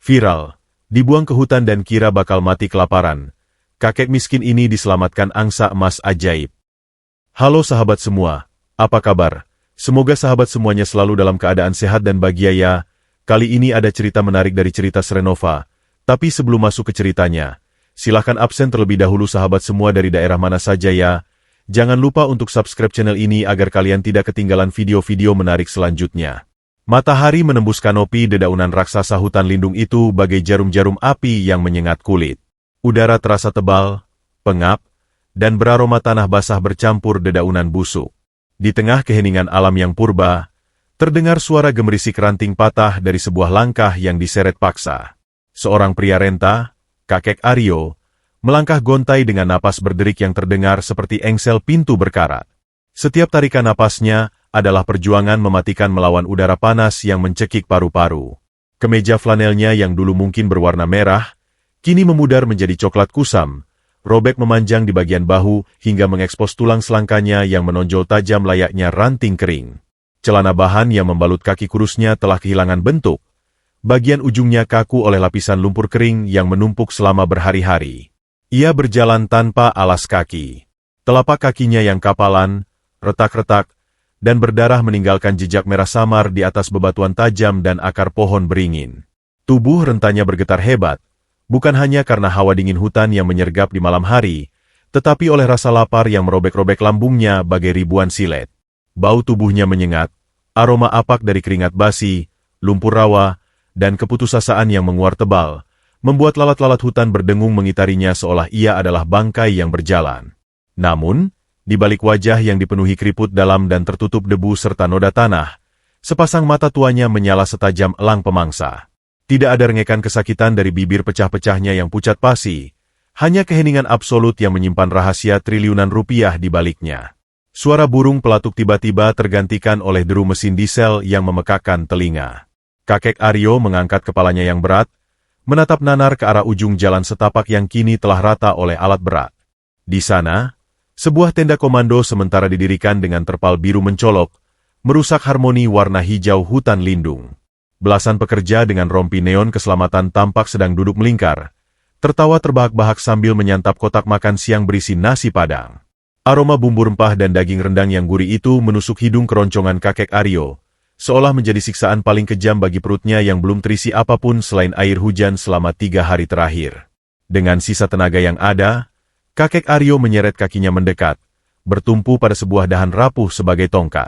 Viral, dibuang ke hutan dan kira bakal mati kelaparan. Kakek miskin ini diselamatkan angsa emas ajaib. Halo sahabat semua, apa kabar? Semoga sahabat semuanya selalu dalam keadaan sehat dan bahagia ya. Kali ini ada cerita menarik dari cerita Serenova. Tapi sebelum masuk ke ceritanya, silahkan absen terlebih dahulu sahabat semua dari daerah mana saja ya. Jangan lupa untuk subscribe channel ini agar kalian tidak ketinggalan video-video menarik selanjutnya. Matahari menembus kanopi dedaunan raksasa hutan lindung itu bagai jarum-jarum api yang menyengat kulit. Udara terasa tebal, pengap, dan beraroma tanah basah bercampur dedaunan busuk. Di tengah keheningan alam yang purba, terdengar suara gemerisik ranting patah dari sebuah langkah yang diseret paksa. Seorang pria renta, kakek Aryo, melangkah gontai dengan napas berderik yang terdengar seperti engsel pintu berkarat. Setiap tarikan napasnya adalah perjuangan mematikan melawan udara panas yang mencekik paru-paru. Kemeja flanelnya yang dulu mungkin berwarna merah, kini memudar menjadi coklat kusam, robek memanjang di bagian bahu hingga mengekspos tulang selangkanya yang menonjol tajam layaknya ranting kering. Celana bahan yang membalut kaki kurusnya telah kehilangan bentuk. Bagian ujungnya kaku oleh lapisan lumpur kering yang menumpuk selama berhari-hari. Ia berjalan tanpa alas kaki. Telapak kakinya yang kapalan, retak-retak, dan berdarah meninggalkan jejak merah samar di atas bebatuan tajam dan akar pohon beringin. Tubuh rentanya bergetar hebat, bukan hanya karena hawa dingin hutan yang menyergap di malam hari, tetapi oleh rasa lapar yang merobek-robek lambungnya bagai ribuan silet. Bau tubuhnya menyengat, aroma apak dari keringat basi, lumpur rawa, dan keputusasaan yang menguar tebal, membuat lalat-lalat hutan berdengung mengitarinya seolah ia adalah bangkai yang berjalan. Namun, di balik wajah yang dipenuhi keriput dalam dan tertutup debu serta noda tanah, sepasang mata tuanya menyala setajam elang pemangsa. Tidak ada rengekan kesakitan dari bibir pecah-pecahnya yang pucat pasi, hanya keheningan absolut yang menyimpan rahasia triliunan rupiah di baliknya. Suara burung pelatuk tiba-tiba tergantikan oleh deru mesin diesel yang memekakkan telinga. Kakek Aryo mengangkat kepalanya yang berat, menatap nanar ke arah ujung jalan setapak yang kini telah rata oleh alat berat. Di sana, sebuah tenda komando sementara didirikan dengan terpal biru mencolok, merusak harmoni warna hijau hutan lindung. Belasan pekerja dengan rompi neon keselamatan tampak sedang duduk melingkar, tertawa terbahak-bahak sambil menyantap kotak makan siang berisi nasi padang. Aroma bumbu rempah dan daging rendang yang gurih itu menusuk hidung keroncongan kakek Aryo, seolah menjadi siksaan paling kejam bagi perutnya yang belum terisi apapun selain air hujan selama 3 hari terakhir. Dengan sisa tenaga yang ada, kakek Aryo menyeret kakinya mendekat, bertumpu pada sebuah dahan rapuh sebagai tongkat.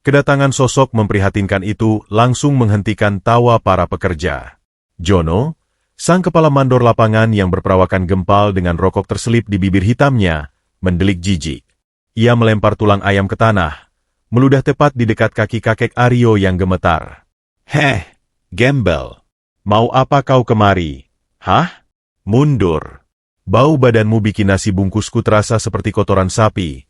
Kedatangan sosok memprihatinkan itu langsung menghentikan tawa para pekerja. Jono, sang kepala mandor lapangan yang berperawakan gempal dengan rokok terselip di bibir hitamnya, mendelik jijik. Ia melempar tulang ayam ke tanah, meludah tepat di dekat kaki kakek Aryo yang gemetar. "Heh, gembel. Mau apa kau kemari? Hah? Mundur. Bau badanmu bikin nasi bungkusku terasa seperti kotoran sapi,"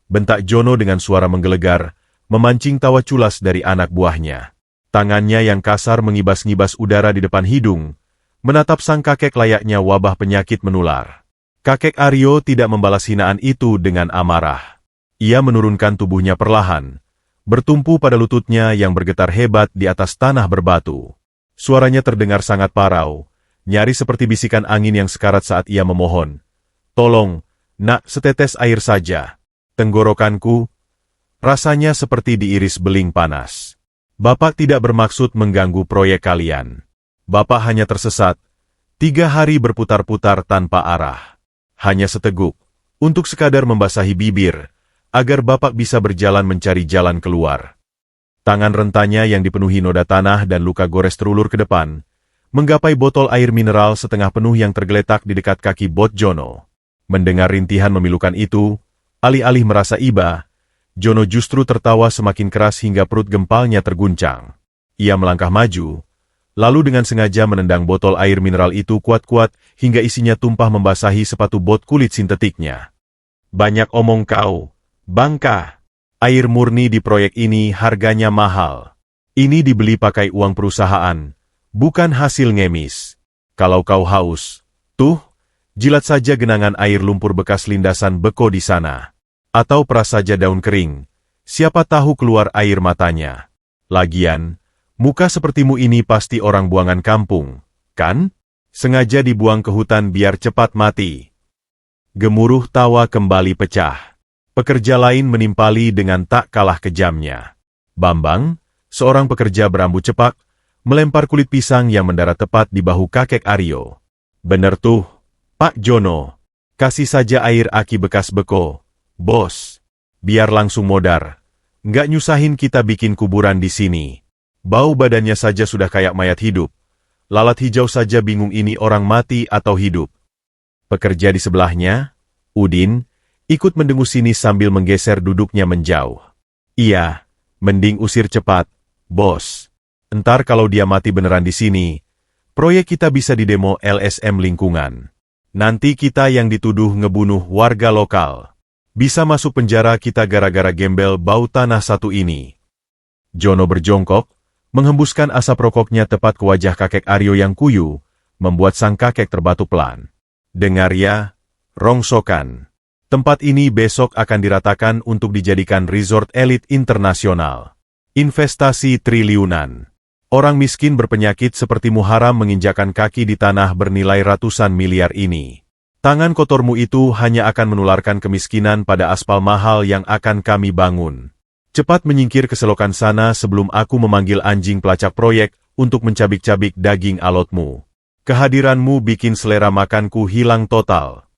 bentak Jono dengan suara menggelegar, memancing tawa culas dari anak buahnya. Tangannya yang kasar mengibas-ngibas udara di depan hidung, menatap sang kakek layaknya wabah penyakit menular. Kakek Aryo tidak membalas hinaan itu dengan amarah. Ia menurunkan tubuhnya perlahan, bertumpu pada lututnya yang bergetar hebat di atas tanah berbatu. Suaranya terdengar sangat parau, nyaris seperti bisikan angin yang sekarat saat ia memohon. "Tolong, nak, setetes air saja. Tenggorokanku rasanya seperti diiris beling panas. Bapak tidak bermaksud mengganggu proyek kalian. Bapak hanya tersesat. 3 hari berputar-putar tanpa arah. Hanya seteguk, untuk sekadar membasahi bibir, agar Bapak bisa berjalan mencari jalan keluar." Tangan rentanya yang dipenuhi noda tanah dan luka gores terulur ke depan, menggapai botol air mineral setengah penuh yang tergeletak di dekat kaki bot Jono. Mendengar rintihan memilukan itu, alih-alih merasa iba, Jono justru tertawa semakin keras hingga perut gempalnya terguncang. Ia melangkah maju, lalu dengan sengaja menendang botol air mineral itu kuat-kuat hingga isinya tumpah membasahi sepatu bot kulit sintetiknya. "Banyak omong kau, bangka. Air murni di proyek ini harganya mahal. Ini dibeli pakai uang perusahaan, bukan hasil ngemis. Kalau kau haus, tuh, jilat saja genangan air lumpur bekas lindasan beko di sana. Atau peras saja daun kering, siapa tahu keluar air matanya. Lagian, muka sepertimu ini pasti orang buangan kampung. kan? Sengaja dibuang ke hutan biar cepat mati. Gemuruh tawa kembali pecah. Pekerja lain menimpali dengan tak kalah kejamnya. Bambang, seorang pekerja berambut cepak, melempar kulit pisang yang mendarat tepat di bahu kakek Aryo. Bener tuh, Pak Jono. Kasih saja air aki bekas beko, bos. Biar langsung modar. Nggak nyusahin kita bikin kuburan di sini. Bau badannya saja sudah kayak mayat hidup. Lalat hijau saja bingung ini orang mati atau hidup. Pekerja di sebelahnya, Udin, ikut mendengus sini sambil menggeser duduknya menjauh. Iya, mending usir cepat, bos. Entar kalau dia mati beneran di sini, proyek kita bisa didemo LSM lingkungan. Nanti kita yang dituduh ngebunuh warga lokal. Bisa masuk penjara kita gara-gara gembel bau tanah satu ini. Jono berjongkok, menghembuskan asap rokoknya tepat ke wajah kakek Aryo yang kuyu, membuat sang kakek terbatuk pelan. Dengar ya, rongsokan. Tempat ini besok akan diratakan untuk dijadikan resort elit internasional. Investasi triliunan. Orang miskin berpenyakit sepertimu haram menginjakan kaki di tanah bernilai ratusan miliar ini. Tangan kotormu itu hanya akan menularkan kemiskinan pada aspal mahal yang akan kami bangun. Cepat menyingkir ke selokan sana sebelum aku memanggil anjing pelacak proyek untuk mencabik-cabik daging alotmu. Kehadiranmu bikin selera makanku hilang total.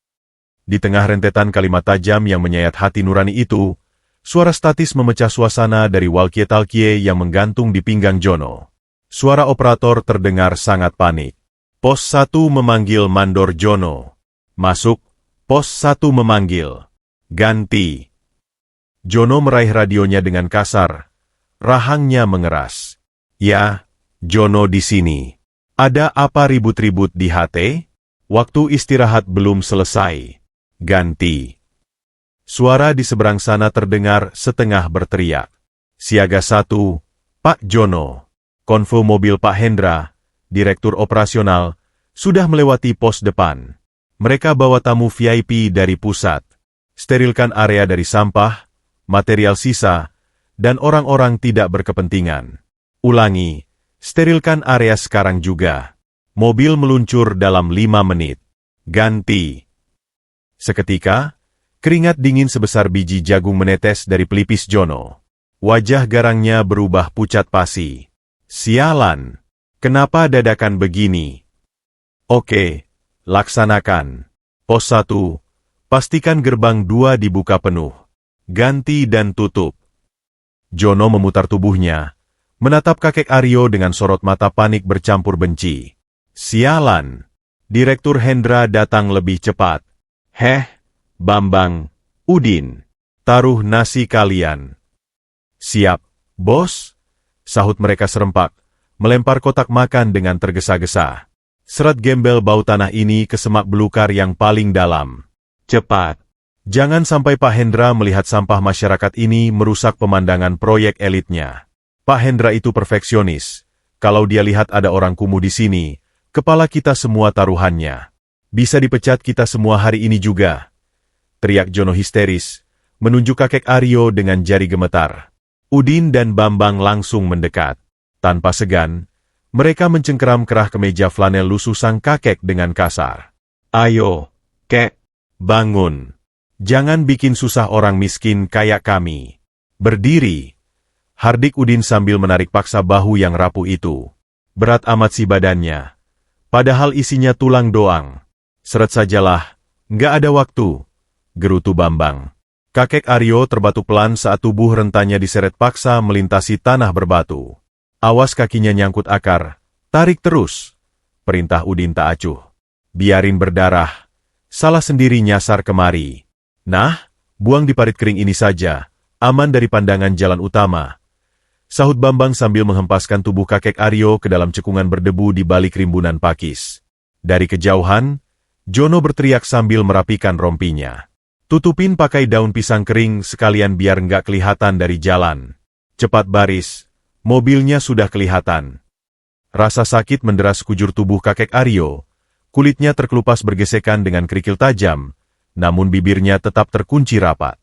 Di tengah rentetan kalimat tajam yang menyayat hati nurani itu, suara statis memecah suasana dari walkie-talkie yang menggantung di pinggang Jono. Suara operator terdengar sangat panik. Pos 1 memanggil Mandor Jono. Masuk, pos 1 memanggil. Ganti. Jono meraih radionya dengan kasar. Rahangnya mengeras. Ya, Jono di sini. Ada apa ribut-ribut di HT? Waktu istirahat belum selesai. Ganti. Suara di seberang sana terdengar setengah berteriak. Siaga 1, Pak Jono. Konvo mobil Pak Hendra, Direktur Operasional, sudah melewati pos depan. Mereka bawa tamu VIP dari pusat. Sterilkan area dari sampah, material sisa, dan orang-orang tidak berkepentingan. Ulangi, sterilkan area sekarang juga. Mobil meluncur dalam 5 menit. Ganti. Seketika, keringat dingin sebesar biji jagung menetes dari pelipis Jono. Wajah garangnya berubah pucat pasi. Sialan, kenapa dadakan begini? Oke. Laksanakan. Pos 1, pastikan gerbang 2 dibuka penuh. Ganti dan tutup. Jono memutar tubuhnya, menatap kakek Aryo dengan sorot mata panik bercampur benci. Sialan. Direktur Hendra datang lebih cepat. Heh, Bambang, Udin, taruh nasi kalian. Siap, bos, sahut mereka serempak, melempar kotak makan dengan tergesa-gesa. Seret gembel bau tanah ini ke semak belukar yang paling dalam. Cepat. Jangan sampai Pak Hendra melihat sampah masyarakat ini merusak pemandangan proyek elitnya. Pak Hendra itu perfeksionis. Kalau dia lihat ada orang kumuh di sini, kepala kita semua taruhannya. Bisa dipecat kita semua hari ini juga. Teriak Jono histeris, menunjuk kakek Aryo dengan jari gemetar. Udin dan Bambang langsung mendekat. Tanpa segan, mereka mencengkeram kerah kemeja flanel lusuh sang kakek dengan kasar. Ayo, kek, bangun. Jangan bikin susah orang miskin kayak kami. Berdiri. Hardik Udin sambil menarik paksa bahu yang rapuh itu. Berat amat si badannya. Padahal isinya tulang doang. Seret sajalah, nggak ada waktu. Gerutu Bambang. Kakek Aryo terbatuk pelan saat tubuh rentannya diseret paksa melintasi tanah berbatu. Awas kakinya nyangkut akar, tarik terus. Perintah Udin tak acuh. Biarin berdarah, salah sendiri nyasar kemari. Nah, buang di parit kering ini saja, aman dari pandangan jalan utama. Sahut Bambang sambil menghempaskan tubuh kakek Aryo ke dalam cekungan berdebu di balik rimbunan pakis. Dari kejauhan, Jono berteriak sambil merapikan rompinya. Tutupin pakai daun pisang kering sekalian biar nggak kelihatan dari jalan. Cepat baris. Mobilnya sudah kelihatan. Rasa sakit mendera sekujur tubuh kakek Aryo. Kulitnya terkelupas bergesekan dengan kerikil tajam, namun bibirnya tetap terkunci rapat.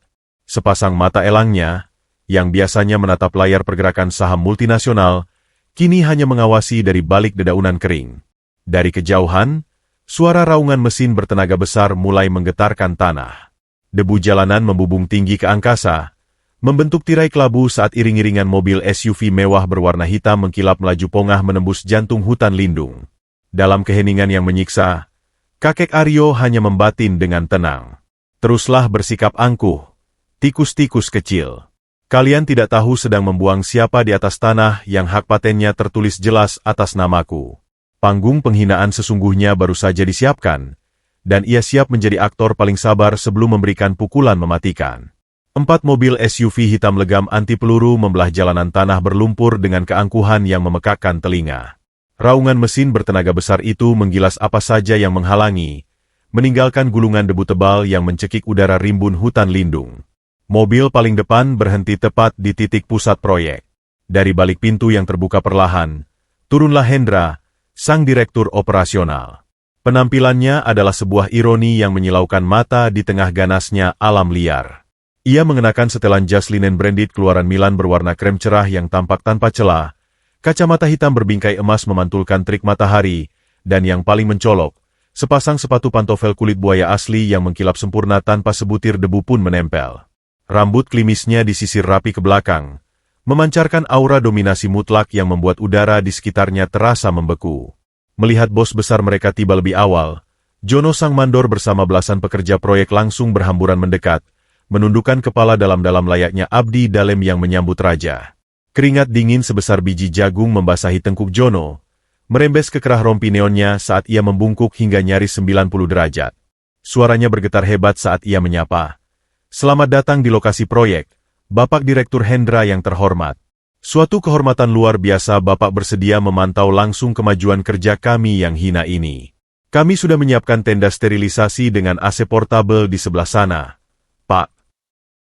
Sepasang mata elangnya, yang biasanya menatap layar pergerakan saham multinasional, kini hanya mengawasi dari balik dedaunan kering. Dari kejauhan, suara raungan mesin bertenaga besar mulai menggetarkan tanah. Debu jalanan membubung tinggi ke angkasa, membentuk tirai kelabu saat iring-iringan mobil SUV mewah berwarna hitam mengkilap melaju pongah menembus jantung hutan lindung. Dalam keheningan yang menyiksa, kakek Aryo hanya membatin dengan tenang. Teruslah bersikap angkuh, tikus-tikus kecil. Kalian tidak tahu sedang membuang siapa di atas tanah yang hak patennya tertulis jelas atas namaku. Panggung penghinaan sesungguhnya baru saja disiapkan, dan ia siap menjadi aktor paling sabar sebelum memberikan pukulan mematikan. 4 mobil SUV hitam legam anti peluru membelah jalanan tanah berlumpur dengan keangkuhan yang memekakkan telinga. Raungan mesin bertenaga besar itu menggilas apa saja yang menghalangi, meninggalkan gulungan debu tebal yang mencekik udara rimbun hutan lindung. Mobil paling depan berhenti tepat di titik pusat proyek. Dari balik pintu yang terbuka perlahan, turunlah Hendra, sang direktur operasional. Penampilannya adalah sebuah ironi yang menyilaukan mata di tengah ganasnya alam liar. Ia mengenakan setelan jas linen branded keluaran Milan berwarna krem cerah yang tampak tanpa celah, kacamata hitam berbingkai emas memantulkan terik matahari, dan yang paling mencolok, sepasang sepatu pantofel kulit buaya asli yang mengkilap sempurna tanpa sebutir debu pun menempel. Rambut klimisnya disisir rapi ke belakang, memancarkan aura dominasi mutlak yang membuat udara di sekitarnya terasa membeku. Melihat bos besar mereka tiba lebih awal, Jono sang mandor bersama belasan pekerja proyek langsung berhamburan mendekat, menundukkan kepala dalam-dalam layaknya abdi dalem yang menyambut raja. Keringat dingin sebesar biji jagung membasahi tengkuk Jono, merembes ke kerah rompi neonnya saat ia membungkuk hingga nyaris 90 derajat. Suaranya bergetar hebat saat ia menyapa. Selamat datang di lokasi proyek, Bapak Direktur Hendra yang terhormat. Suatu kehormatan luar biasa Bapak bersedia memantau langsung kemajuan kerja kami yang hina ini. Kami sudah menyiapkan tenda sterilisasi dengan AC portabel di sebelah sana, Pak.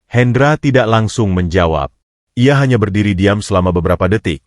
Hendra tidak langsung menjawab. Ia hanya berdiri diam selama beberapa detik,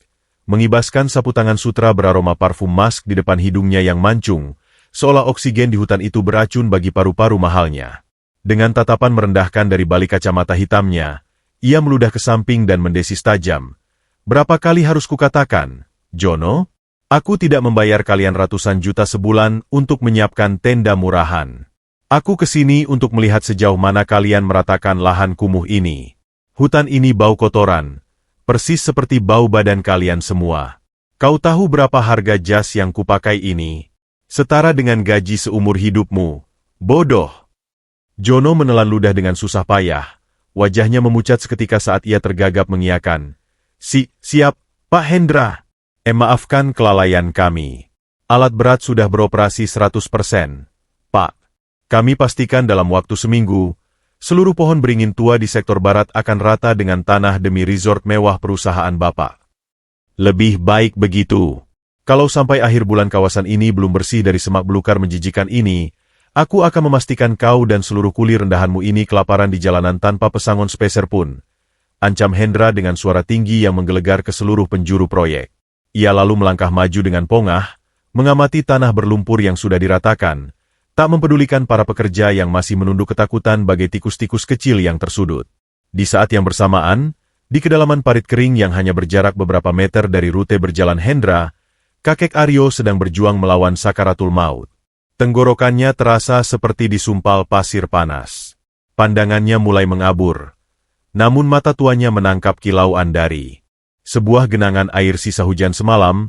mengibaskan sapu tangan sutra beraroma parfum mask di depan hidungnya yang mancung, seolah oksigen di hutan itu beracun bagi paru-paru mahalnya. Dengan tatapan merendahkan dari balik kacamata hitamnya, ia meludah ke samping dan mendesis tajam. Berapa kali harus kukatakan, Jono? Aku tidak membayar kalian ratusan juta sebulan untuk menyiapkan tenda murahan. Aku kesini untuk melihat sejauh mana kalian meratakan lahan kumuh ini. Hutan ini bau kotoran, persis seperti bau badan kalian semua. Kau tahu berapa harga jas yang kupakai ini? Setara dengan gaji seumur hidupmu. Bodoh. Jono menelan ludah dengan susah payah. Wajahnya memucat seketika saat ia tergagap mengiyakan. Siap, Pak Hendra. Maafkan kelalaian kami. Alat berat sudah beroperasi 100%. Pak, kami pastikan dalam waktu seminggu, seluruh pohon beringin tua di sektor barat akan rata dengan tanah demi resort mewah perusahaan Bapak. Lebih baik begitu. Kalau sampai akhir bulan kawasan ini belum bersih dari semak belukar menjijikan ini, aku akan memastikan kau dan seluruh kuli rendahanmu ini kelaparan di jalanan tanpa pesangon speser pun. Ancam Hendra dengan suara tinggi yang menggelegar ke seluruh penjuru proyek. Ia lalu melangkah maju dengan pongah, mengamati tanah berlumpur yang sudah diratakan, tak mempedulikan para pekerja yang masih menunduk ketakutan bagai tikus-tikus kecil yang tersudut. Di saat yang bersamaan, di kedalaman parit kering yang hanya berjarak beberapa meter dari rute berjalan Hendra, kakek Aryo sedang berjuang melawan sakaratul maut. Tenggorokannya terasa seperti disumpal pasir panas. Pandangannya mulai mengabur, namun mata tuanya menangkap kilauan dari sebuah genangan air sisa hujan semalam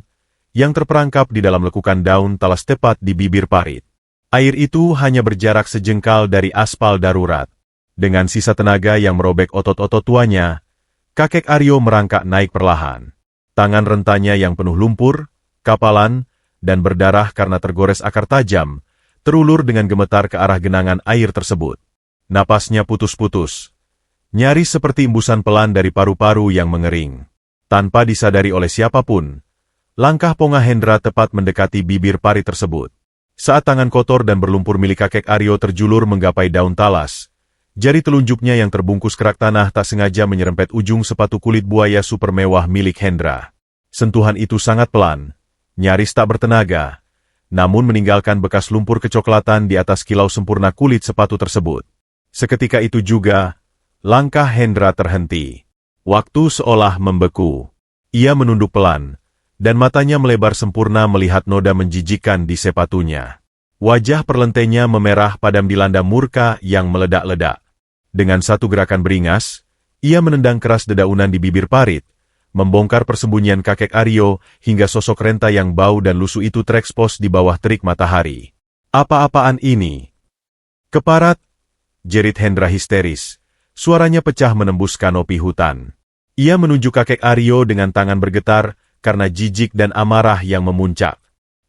yang terperangkap di dalam lekukan daun talas tepat di bibir parit. Air itu hanya berjarak sejengkal dari aspal darurat. Dengan sisa tenaga yang merobek otot-otot tuanya, kakek Aryo merangkak naik perlahan. Tangan rentanya yang penuh lumpur, kapalan, dan berdarah karena tergores akar tajam, terulur dengan gemetar ke arah genangan air tersebut. Napasnya putus-putus, nyaris seperti embusan pelan dari paru-paru yang mengering. Tanpa disadari oleh siapapun, langkah pongah Hendra tepat mendekati bibir parit tersebut. Saat tangan kotor dan berlumpur milik kakek Aryo terjulur menggapai daun talas, jari telunjuknya yang terbungkus kerak tanah tak sengaja menyerempet ujung sepatu kulit buaya super mewah milik Hendra. Sentuhan itu sangat pelan, nyaris tak bertenaga, namun meninggalkan bekas lumpur kecoklatan di atas kilau sempurna kulit sepatu tersebut. Seketika itu juga, langkah Hendra terhenti. Waktu seolah membeku. Ia menunduk pelan, dan matanya melebar sempurna melihat noda menjijikkan di sepatunya. Wajah perlentenya memerah padam dilanda murka yang meledak-ledak. Dengan satu gerakan beringas, ia menendang keras dedaunan di bibir parit, membongkar persembunyian kakek Aryo hingga sosok renta yang bau dan lusuh itu terekspos di bawah terik matahari. Apa-apaan ini? Keparat, jerit Hendra histeris. Suaranya pecah menembus kanopi hutan. Ia menunjuk kakek Aryo dengan tangan bergetar karena jijik dan amarah yang memuncak.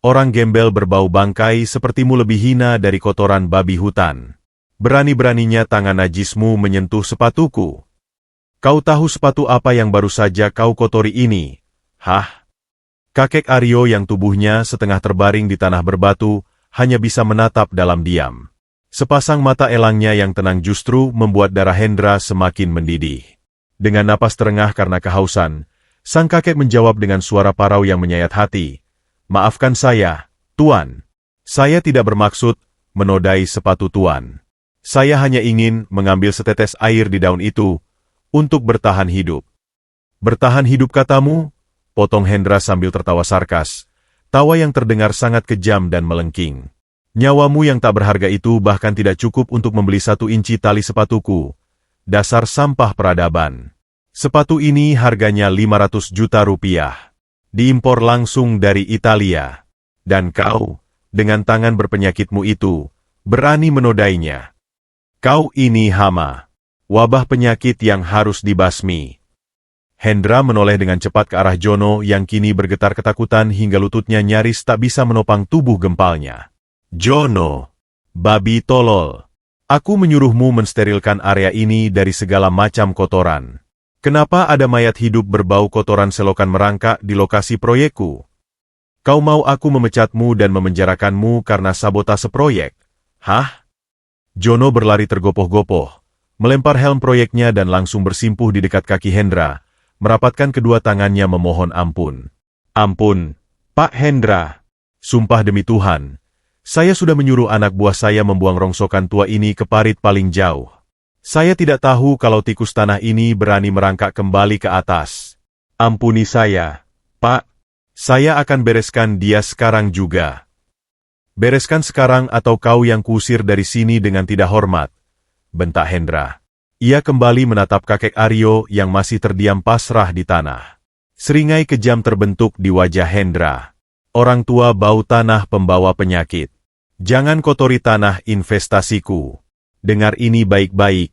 Orang gembel berbau bangkai sepertimu lebih hina dari kotoran babi hutan. Berani-beraninya tangan najismu menyentuh sepatuku. Kau tahu sepatu apa yang baru saja kau kotori ini? Hah? Kakek Aryo yang tubuhnya setengah terbaring di tanah berbatu hanya bisa menatap dalam diam. Sepasang mata elangnya yang tenang justru membuat darah Hendra semakin mendidih. Dengan napas terengah karena kehausan, sang kakek menjawab dengan suara parau yang menyayat hati. Maafkan saya, Tuan. Saya tidak bermaksud menodai sepatu Tuan. Saya hanya ingin mengambil setetes air di daun itu untuk bertahan hidup. Bertahan hidup katamu? Potong Hendra sambil tertawa sarkas. Tawa yang terdengar sangat kejam dan melengking. Nyawamu yang tak berharga itu bahkan tidak cukup untuk membeli 1 inci tali sepatuku. Dasar sampah peradaban. Sepatu ini harganya 500 juta rupiah. Diimpor langsung dari Italia. Dan kau, dengan tangan berpenyakitmu itu, berani menodainya. Kau ini hama. Wabah penyakit yang harus dibasmi. Hendra menoleh dengan cepat ke arah Jono yang kini bergetar ketakutan hingga lututnya nyaris tak bisa menopang tubuh gempalnya. Jono, babi tolol. Aku menyuruhmu mensterilkan area ini dari segala macam kotoran. Kenapa ada mayat hidup berbau kotoran selokan merangkak di lokasi proyekku? Kau mau aku memecatmu dan memenjarakanmu karena sabotase proyek? Hah? Jono berlari tergopoh-gopoh, melempar helm proyeknya dan langsung bersimpuh di dekat kaki Hendra, merapatkan kedua tangannya memohon ampun. Ampun, Pak Hendra. Sumpah demi Tuhan. Saya sudah menyuruh anak buah saya membuang rongsokan tua ini ke parit paling jauh. Saya tidak tahu kalau tikus tanah ini berani merangkak kembali ke atas. Ampuni saya, Pak. Saya akan bereskan dia sekarang juga. Bereskan sekarang atau kau yang kusir dari sini dengan tidak hormat, bentak Hendra. Ia kembali menatap kakek Aryo yang masih terdiam pasrah di tanah. Seringai kejam terbentuk di wajah Hendra. Orang tua bau tanah pembawa penyakit. Jangan kotori tanah investasiku. Dengar ini baik-baik.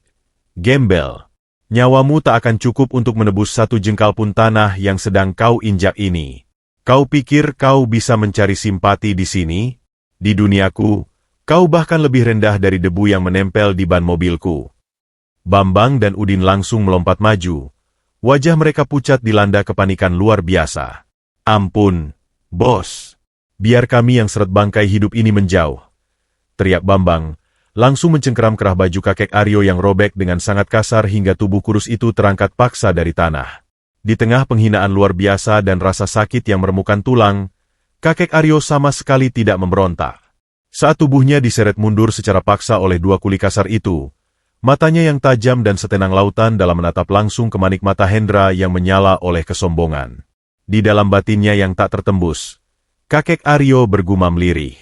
Gembel. Nyawamu tak akan cukup untuk menebus 1 jengkal pun tanah yang sedang kau injak ini. Kau pikir kau bisa mencari simpati di sini? Di duniaku, kau bahkan lebih rendah dari debu yang menempel di ban mobilku. Bambang dan Udin langsung melompat maju. Wajah mereka pucat dilanda kepanikan luar biasa. Ampun, bos. Biar kami yang seret bangkai hidup ini menjauh. Teriak Bambang, langsung mencengkeram kerah baju kakek Aryo yang robek dengan sangat kasar hingga tubuh kurus itu terangkat paksa dari tanah. Di tengah penghinaan luar biasa dan rasa sakit yang meremukan tulang, kakek Aryo sama sekali tidak memberontak. Saat tubuhnya diseret mundur secara paksa oleh 2 kuli kasar itu, matanya yang tajam dan setenang lautan dalam menatap langsung ke manik mata Hendra yang menyala oleh kesombongan. Di dalam batinnya yang tak tertembus, kakek Aryo bergumam lirih.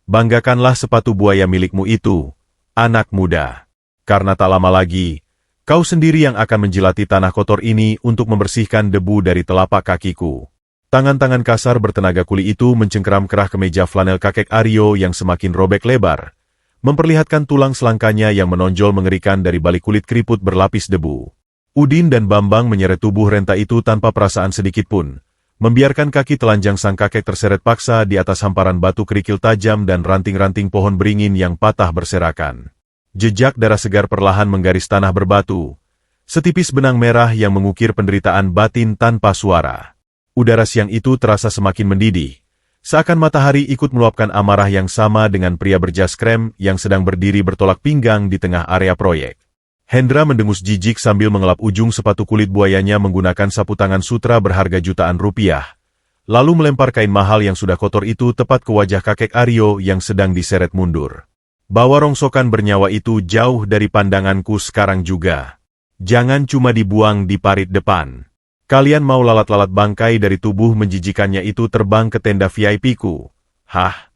Banggakanlah sepatu buaya milikmu itu, anak muda. Karena tak lama lagi, kau sendiri yang akan menjilati tanah kotor ini untuk membersihkan debu dari telapak kakiku. Tangan-tangan kasar bertenaga kuli itu mencengkeram kerah kemeja flanel kakek Aryo yang semakin robek lebar, memperlihatkan tulang selangkanya yang menonjol mengerikan dari balik kulit keriput berlapis debu. Udin dan Bambang menyeret tubuh renta itu tanpa perasaan sedikitpun, membiarkan kaki telanjang sang kakek terseret paksa di atas hamparan batu kerikil tajam dan ranting-ranting pohon beringin yang patah berserakan. Jejak darah segar perlahan menggaris tanah berbatu, setipis benang merah yang mengukir penderitaan batin tanpa suara. Udara siang itu terasa semakin mendidih, seakan matahari ikut meluapkan amarah yang sama dengan pria berjas krem yang sedang berdiri bertolak pinggang di tengah area proyek. Hendra mendengus jijik sambil mengelap ujung sepatu kulit buayanya menggunakan sapu tangan sutra berharga jutaan rupiah, lalu melempar kain mahal yang sudah kotor itu tepat ke wajah kakek Aryo yang sedang diseret mundur. Bawa rongsokan bernyawa itu jauh dari pandanganku sekarang juga. Jangan cuma dibuang di parit depan. Kalian mau lalat-lalat bangkai dari tubuh menjijikannya itu terbang ke tenda VIP-ku? Hah?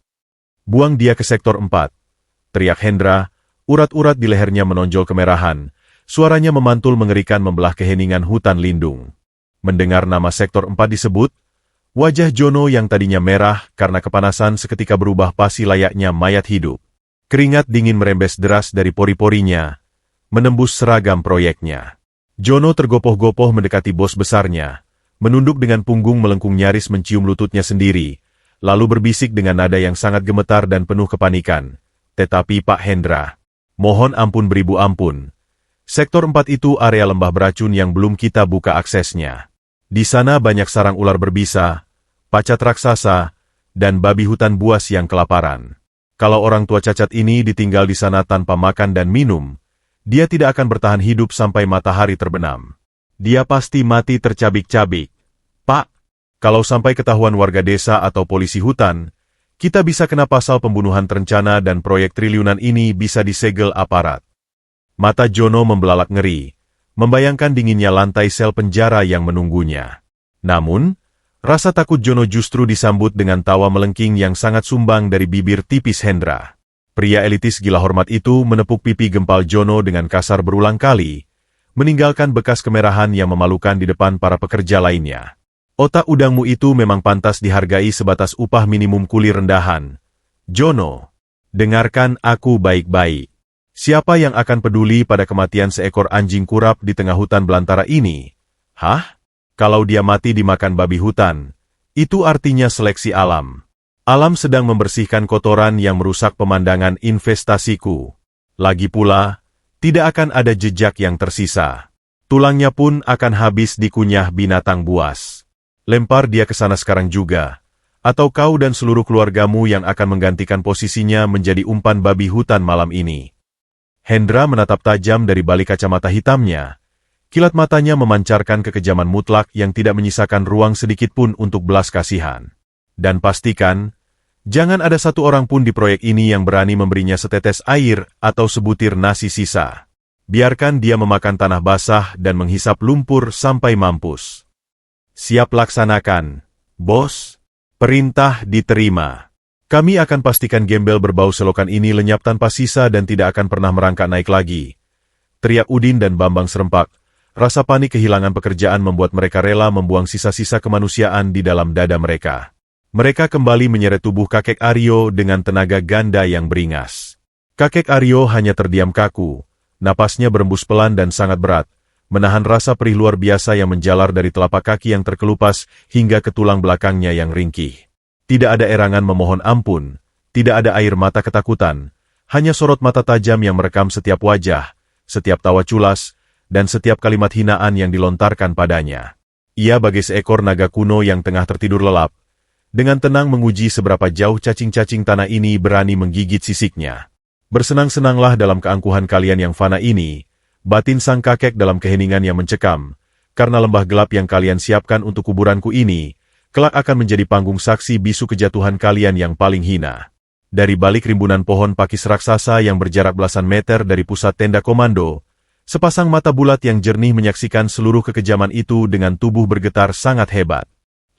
Buang dia ke sektor 4. Teriak Hendra, urat-urat di lehernya menonjol kemerahan. Suaranya memantul mengerikan membelah keheningan hutan lindung. Mendengar nama sektor 4 disebut, wajah Jono yang tadinya merah karena kepanasan seketika berubah pasi layaknya mayat hidup. Keringat dingin merembes deras dari pori-porinya, menembus seragam proyeknya. Jono tergopoh-gopoh mendekati bos besarnya, menunduk dengan punggung melengkung nyaris mencium lututnya sendiri, lalu berbisik dengan nada yang sangat gemetar dan penuh kepanikan. Tetapi Pak Hendra, mohon ampun beribu ampun. Sektor 4 itu area lembah beracun yang belum kita buka aksesnya. Di sana banyak sarang ular berbisa, pacat raksasa, dan babi hutan buas yang kelaparan. Kalau orang tua cacat ini ditinggal di sana tanpa makan dan minum, dia tidak akan bertahan hidup sampai matahari terbenam. Dia pasti mati tercabik-cabik. Pak, kalau sampai ketahuan warga desa atau polisi hutan, kita bisa kena pasal pembunuhan terencana dan proyek triliunan ini bisa disegel aparat. Mata Jono membelalak ngeri, membayangkan dinginnya lantai sel penjara yang menunggunya. Namun, rasa takut Jono justru disambut dengan tawa melengking yang sangat sumbang dari bibir tipis Hendra. Pria elitis gila hormat itu menepuk pipi gempal Jono dengan kasar berulang kali, meninggalkan bekas kemerahan yang memalukan di depan para pekerja lainnya. Otak udangmu itu memang pantas dihargai sebatas upah minimum kuli rendahan. Jono, dengarkan aku baik-baik. Siapa yang akan peduli pada kematian seekor anjing kurap di tengah hutan belantara ini? Hah? Kalau dia mati dimakan babi hutan, itu artinya seleksi alam. Alam sedang membersihkan kotoran yang merusak pemandangan investasiku. Lagi pula, tidak akan ada jejak yang tersisa. Tulangnya pun akan habis dikunyah binatang buas. Lempar dia ke sana sekarang juga, atau kau dan seluruh keluargamu yang akan menggantikan posisinya menjadi umpan babi hutan malam ini. Hendra menatap tajam dari balik kacamata hitamnya. Kilat matanya memancarkan kekejaman mutlak yang tidak menyisakan ruang sedikit pun untuk belas kasihan. Dan pastikan, jangan ada satu orang pun di proyek ini yang berani memberinya setetes air atau sebutir nasi sisa. Biarkan dia memakan tanah basah dan menghisap lumpur sampai mampus. Siap laksanakan, bos. Perintah diterima. Kami akan pastikan gembel berbau selokan ini lenyap tanpa sisa dan tidak akan pernah merangkak naik lagi. Teriak Udin dan Bambang serempak. Rasa panik kehilangan pekerjaan membuat mereka rela membuang sisa-sisa kemanusiaan di dalam dada mereka. Mereka kembali menyeret tubuh kakek Aryo dengan tenaga ganda yang beringas. Kakek Aryo hanya terdiam kaku, napasnya berembus pelan dan sangat berat, menahan rasa perih luar biasa yang menjalar dari telapak kaki yang terkelupas hingga ke tulang belakangnya yang ringkih. Tidak ada erangan memohon ampun, tidak ada air mata ketakutan, hanya sorot mata tajam yang merekam setiap wajah, setiap tawa culas, dan setiap kalimat hinaan yang dilontarkan padanya. Ia bagai seekor naga kuno yang tengah tertidur lelap, dengan tenang menguji seberapa jauh cacing-cacing tanah ini berani menggigit sisiknya. Bersenang-senanglah dalam keangkuhan kalian yang fana ini, batin sang kakek dalam keheningan yang mencekam, karena lembah gelap yang kalian siapkan untuk kuburanku ini, kelak akan menjadi panggung saksi bisu kejatuhan kalian yang paling hina. Dari balik rimbunan pohon pakis raksasa yang berjarak belasan meter dari pusat tenda komando, sepasang mata bulat yang jernih menyaksikan seluruh kekejaman itu dengan tubuh bergetar sangat hebat.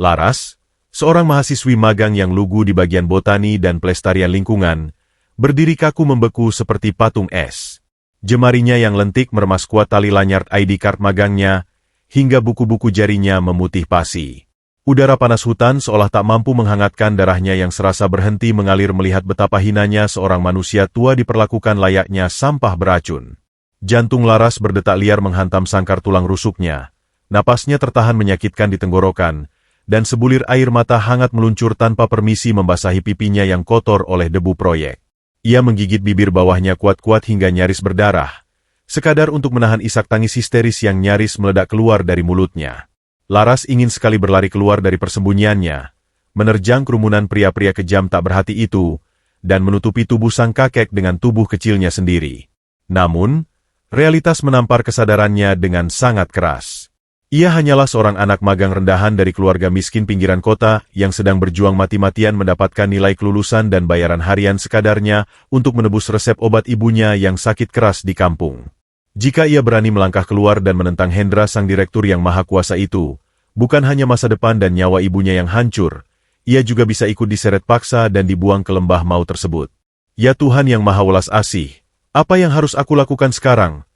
Laras, seorang mahasiswi magang yang lugu di bagian botani dan pelestarian lingkungan, berdiri kaku membeku seperti patung es. Jemarinya yang lentik meremas kuat tali lanyard ID card magangnya, hingga buku-buku jarinya memutih pasi. Udara panas hutan seolah tak mampu menghangatkan darahnya yang serasa berhenti mengalir melihat betapa hinanya seorang manusia tua diperlakukan layaknya sampah beracun. Jantung Laras berdetak liar menghantam sangkar tulang rusuknya, napasnya tertahan menyakitkan di tenggorokan, dan sebulir air mata hangat meluncur tanpa permisi membasahi pipinya yang kotor oleh debu proyek. Ia menggigit bibir bawahnya kuat-kuat hingga nyaris berdarah, sekadar untuk menahan isak tangis histeris yang nyaris meledak keluar dari mulutnya. Laras ingin sekali berlari keluar dari persembunyiannya, menerjang kerumunan pria-pria kejam tak berhati itu, dan menutupi tubuh sang kakek dengan tubuh kecilnya sendiri. Namun, realitas menampar kesadarannya dengan sangat keras. Ia hanyalah seorang anak magang rendahan dari keluarga miskin pinggiran kota yang sedang berjuang mati-matian mendapatkan nilai kelulusan dan bayaran harian sekadarnya untuk menebus resep obat ibunya yang sakit keras di kampung. Jika ia berani melangkah keluar dan menentang Hendra sang direktur yang maha kuasa itu, Bukan hanya masa depan dan nyawa ibunya yang hancur, ia juga bisa ikut diseret paksa dan dibuang ke lembah maut tersebut. Ya Tuhan yang Maha Welas Asih, apa yang harus aku lakukan sekarang?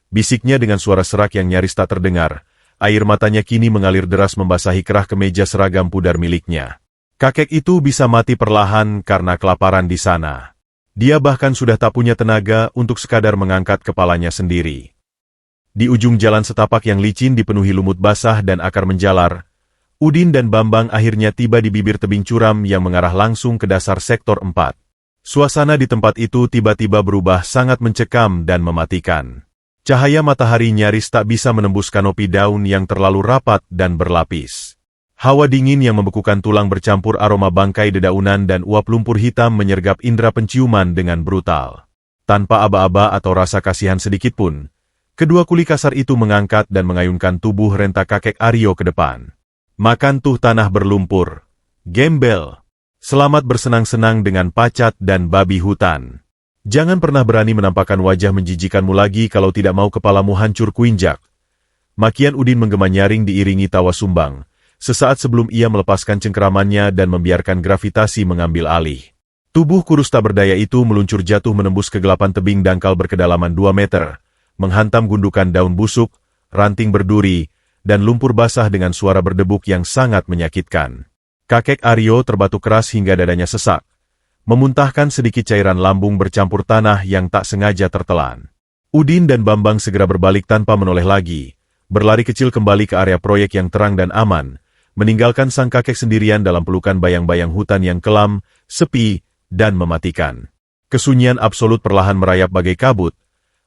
Bisiknya dengan suara serak yang nyaris tak terdengar. Air matanya kini mengalir deras membasahi kerah kemeja seragam pudar miliknya. Kakek itu bisa mati perlahan karena kelaparan di sana. Dia bahkan sudah tak punya tenaga untuk sekadar mengangkat kepalanya sendiri. Di ujung jalan setapak yang licin dipenuhi lumut basah dan akar menjalar, Udin dan Bambang akhirnya tiba di bibir tebing curam yang mengarah langsung ke dasar sektor 4. Suasana di tempat itu tiba-tiba berubah sangat mencekam dan mematikan. Cahaya matahari nyaris tak bisa menembus kanopi daun yang terlalu rapat dan berlapis. Hawa dingin yang membekukan tulang bercampur aroma bangkai dedaunan dan uap lumpur hitam menyergap indera penciuman dengan brutal. Tanpa aba-aba atau rasa kasihan sedikitpun, kedua kuli kasar itu mengangkat dan mengayunkan tubuh renta kakek Aryo ke depan. Makan tuh tanah berlumpur. Gembel. Selamat bersenang-senang dengan pacat dan babi hutan. Jangan pernah berani menampakkan wajah menjijikanmu lagi kalau tidak mau kepalamu hancur kuinjak. Makian Udin menggema nyaring diiringi tawa sumbang, sesaat sebelum ia melepaskan cengkeramannya dan membiarkan gravitasi mengambil alih. Tubuh kurus tak berdaya itu meluncur jatuh menembus kegelapan tebing dangkal berkedalaman 2 meter, menghantam gundukan daun busuk, ranting berduri, dan lumpur basah dengan suara berdebuk yang sangat menyakitkan. Kakek Aryo terbatuk keras hingga dadanya sesak, memuntahkan sedikit cairan lambung bercampur tanah yang tak sengaja tertelan. Udin dan Bambang segera berbalik tanpa menoleh lagi, berlari kecil kembali ke area proyek yang terang dan aman, meninggalkan sang kakek sendirian dalam pelukan bayang-bayang hutan yang kelam, sepi, dan mematikan. Kesunyian absolut perlahan merayap bagai kabut,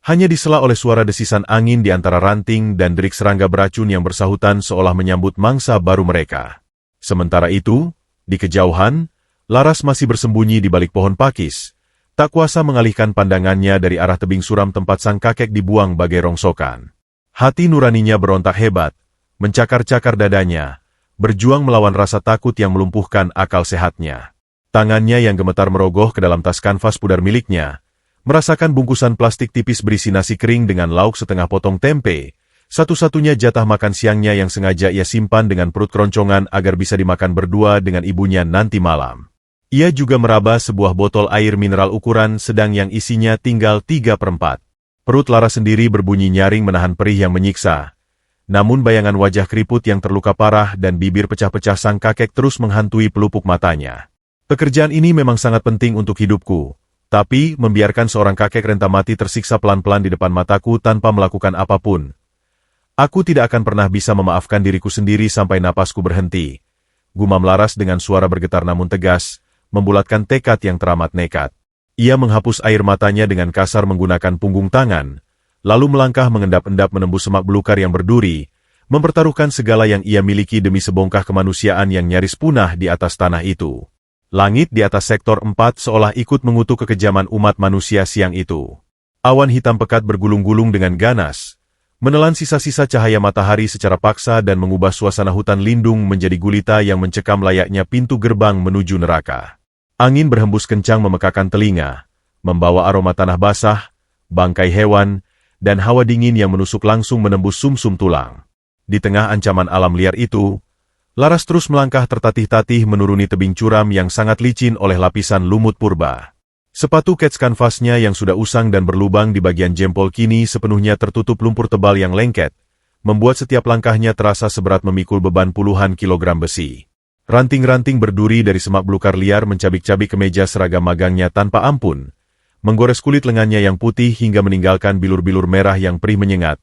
hanya disela oleh suara desisan angin di antara ranting dan derik serangga beracun yang bersahutan seolah menyambut mangsa baru mereka. Sementara itu, di kejauhan, Laras masih bersembunyi di balik pohon pakis, tak kuasa mengalihkan pandangannya dari arah tebing suram tempat sang kakek dibuang bagai rongsokan. Hati nuraninya berontak hebat, mencakar-cakar dadanya, berjuang melawan rasa takut yang melumpuhkan akal sehatnya. Tangannya yang gemetar merogoh ke dalam tas kanvas pudar miliknya, merasakan bungkusan plastik tipis berisi nasi kering dengan lauk setengah potong tempe, satu-satunya jatah makan siangnya yang sengaja ia simpan dengan perut keroncongan agar bisa dimakan berdua dengan ibunya nanti malam. Ia juga meraba sebuah botol air mineral ukuran sedang yang isinya tinggal 3/4. Perut Laras sendiri berbunyi nyaring menahan perih yang menyiksa. Namun bayangan wajah keriput yang terluka parah dan bibir pecah-pecah sang kakek terus menghantui pelupuk matanya. Pekerjaan ini memang sangat penting untuk hidupku, tapi membiarkan seorang kakek renta mati tersiksa pelan-pelan di depan mataku tanpa melakukan apapun. Aku tidak akan pernah bisa memaafkan diriku sendiri sampai napasku berhenti. Gumam Laras dengan suara bergetar namun tegas, membulatkan tekad yang teramat nekat. Ia menghapus air matanya dengan kasar menggunakan punggung tangan, lalu melangkah mengendap-endap menembus semak belukar yang berduri, mempertaruhkan segala yang ia miliki demi sebongkah kemanusiaan yang nyaris punah di atas tanah itu. Langit di atas sektor 4 seolah ikut mengutuk kekejaman umat manusia siang itu. Awan hitam pekat bergulung-gulung dengan ganas, menelan sisa-sisa cahaya matahari secara paksa dan mengubah suasana hutan lindung menjadi gulita yang mencekam layaknya pintu gerbang menuju neraka. Angin berhembus kencang memekakan telinga, membawa aroma tanah basah, bangkai hewan, dan hawa dingin yang menusuk langsung menembus sumsum tulang. Di tengah ancaman alam liar itu, Laras terus melangkah tertatih-tatih menuruni tebing curam yang sangat licin oleh lapisan lumut purba. Sepatu kets kanvasnya yang sudah usang dan berlubang di bagian jempol kini sepenuhnya tertutup lumpur tebal yang lengket, membuat setiap langkahnya terasa seberat memikul beban puluhan kilogram besi. Ranting-ranting berduri dari semak belukar liar mencabik-cabik kemeja seragam magangnya tanpa ampun, menggores kulit lengannya yang putih hingga meninggalkan bilur-bilur merah yang perih menyengat.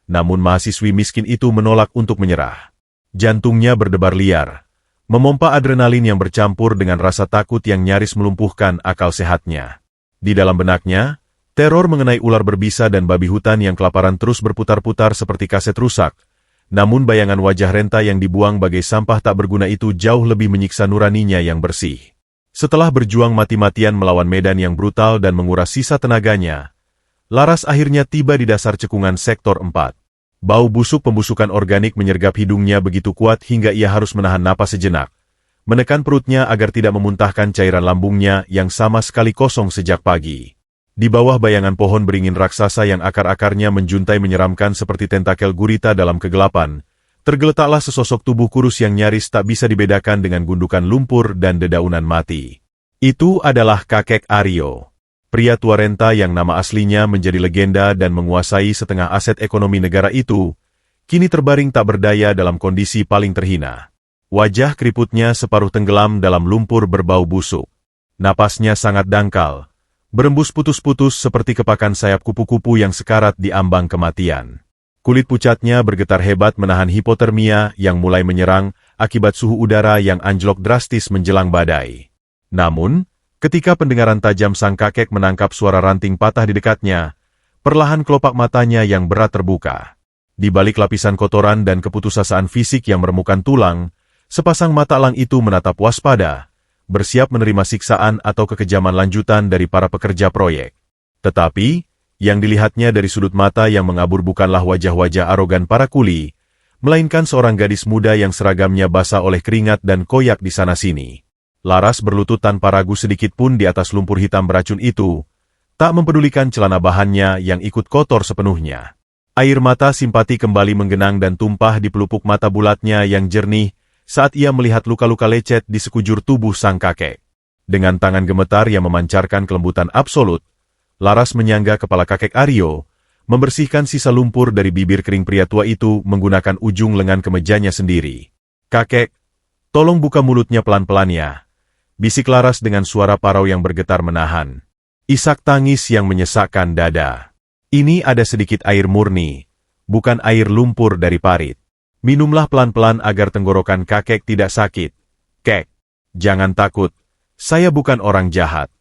Namun mahasiswi miskin itu menolak untuk menyerah. Jantungnya berdebar liar, memompa adrenalin yang bercampur dengan rasa takut yang nyaris melumpuhkan akal sehatnya. Di dalam benaknya, teror mengenai ular berbisa dan babi hutan yang kelaparan terus berputar-putar seperti kaset rusak. Namun bayangan wajah renta yang dibuang bagai sampah tak berguna itu jauh lebih menyiksa nuraninya yang bersih. Setelah berjuang mati-matian melawan medan yang brutal dan menguras sisa tenaganya, Laras akhirnya tiba di dasar cekungan sektor 4. Bau busuk pembusukan organik menyergap hidungnya begitu kuat hingga ia harus menahan napas sejenak, menekan perutnya agar tidak memuntahkan cairan lambungnya yang sama sekali kosong sejak pagi. Di bawah bayangan pohon beringin raksasa yang akar-akarnya menjuntai menyeramkan seperti tentakel gurita dalam kegelapan, tergeletaklah sesosok tubuh kurus yang nyaris tak bisa dibedakan dengan gundukan lumpur dan dedaunan mati. Itu adalah kakek Aryo. Pria tua renta yang nama aslinya menjadi legenda dan menguasai setengah aset ekonomi negara itu, kini terbaring tak berdaya dalam kondisi paling terhina. Wajah keriputnya separuh tenggelam dalam lumpur berbau busuk. Napasnya sangat dangkal, berembus putus-putus seperti kepakan sayap kupu-kupu yang sekarat di ambang kematian. Kulit pucatnya bergetar hebat menahan hipotermia yang mulai menyerang akibat suhu udara yang anjlok drastis menjelang badai. Namun, ketika pendengaran tajam sang kakek menangkap suara ranting patah di dekatnya, perlahan kelopak matanya yang berat terbuka. Di balik lapisan kotoran dan keputusasaan fisik yang meremukan tulang, sepasang mata elang itu menatap waspada, bersiap menerima siksaan atau kekejaman lanjutan dari para pekerja proyek. Tetapi, yang dilihatnya dari sudut mata yang mengabur bukanlah wajah-wajah arogan para kuli, melainkan seorang gadis muda yang seragamnya basah oleh keringat dan koyak di sana-sini. Laras berlutut tanpa ragu sedikit pun di atas lumpur hitam beracun itu, tak mempedulikan celana bahannya yang ikut kotor sepenuhnya. Air mata simpati kembali menggenang dan tumpah di pelupuk mata bulatnya yang jernih saat ia melihat luka-luka lecet di sekujur tubuh sang kakek. Dengan tangan gemetar yang memancarkan kelembutan absolut, Laras menyangga kepala kakek Aryo, membersihkan sisa lumpur dari bibir kering pria tua itu menggunakan ujung lengan kemejanya sendiri. "Kakek, tolong buka mulutnya pelan-pelan ya," bisik Laras dengan suara parau yang bergetar menahan. Isak tangis yang menyesakkan dada. "Ini ada sedikit air murni, bukan air lumpur dari parit. Minumlah pelan-pelan agar tenggorokan kakek tidak sakit. Kek, jangan takut, saya bukan orang jahat."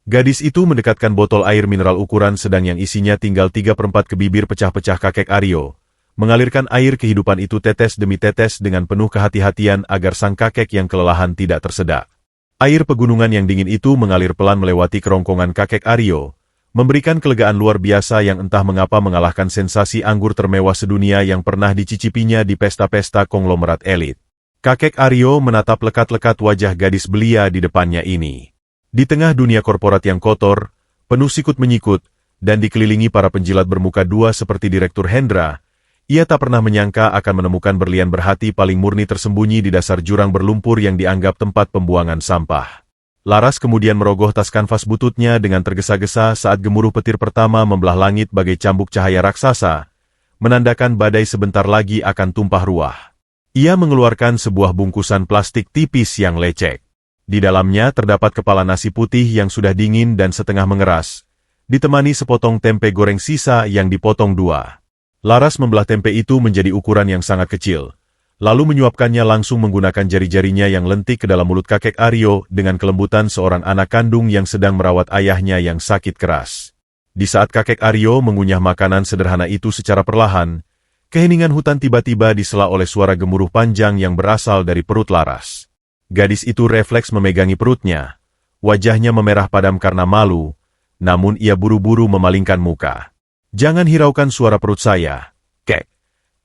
Gadis itu mendekatkan botol air mineral ukuran sedang yang isinya tinggal 3/4 ke bibir pecah-pecah kakek Aryo, mengalirkan air kehidupan itu tetes demi tetes dengan penuh kehati-hatian agar sang kakek yang kelelahan tidak tersedak. Air pegunungan yang dingin itu mengalir pelan melewati kerongkongan kakek Aryo, memberikan kelegaan luar biasa yang entah mengapa mengalahkan sensasi anggur termewah sedunia yang pernah dicicipinya di pesta-pesta konglomerat elit. Kakek Aryo menatap lekat-lekat wajah gadis belia di depannya ini. Di tengah dunia korporat yang kotor, penuh sikut-menyikut, dan dikelilingi para penjilat bermuka dua seperti Direktur Hendra, ia tak pernah menyangka akan menemukan berlian berhati paling murni tersembunyi di dasar jurang berlumpur yang dianggap tempat pembuangan sampah. Laras kemudian merogoh tas kanvas bututnya dengan tergesa-gesa saat gemuruh petir pertama membelah langit bagai cambuk cahaya raksasa, menandakan badai sebentar lagi akan tumpah ruah. Ia mengeluarkan sebuah bungkusan plastik tipis yang lecek. Di dalamnya terdapat kepala nasi putih yang sudah dingin dan setengah mengeras, ditemani sepotong tempe goreng sisa yang dipotong dua. Laras membelah tempe itu menjadi ukuran yang sangat kecil, lalu menyuapkannya langsung menggunakan jari-jarinya yang lentik ke dalam mulut kakek Aryo dengan kelembutan seorang anak kandung yang sedang merawat ayahnya yang sakit keras. Di saat kakek Aryo mengunyah makanan sederhana itu secara perlahan, keheningan hutan tiba-tiba disela oleh suara gemuruh panjang yang berasal dari perut Laras. Gadis itu refleks memegangi perutnya. Wajahnya memerah padam karena malu, namun ia buru-buru memalingkan muka. "Jangan hiraukan suara perut saya, kek,"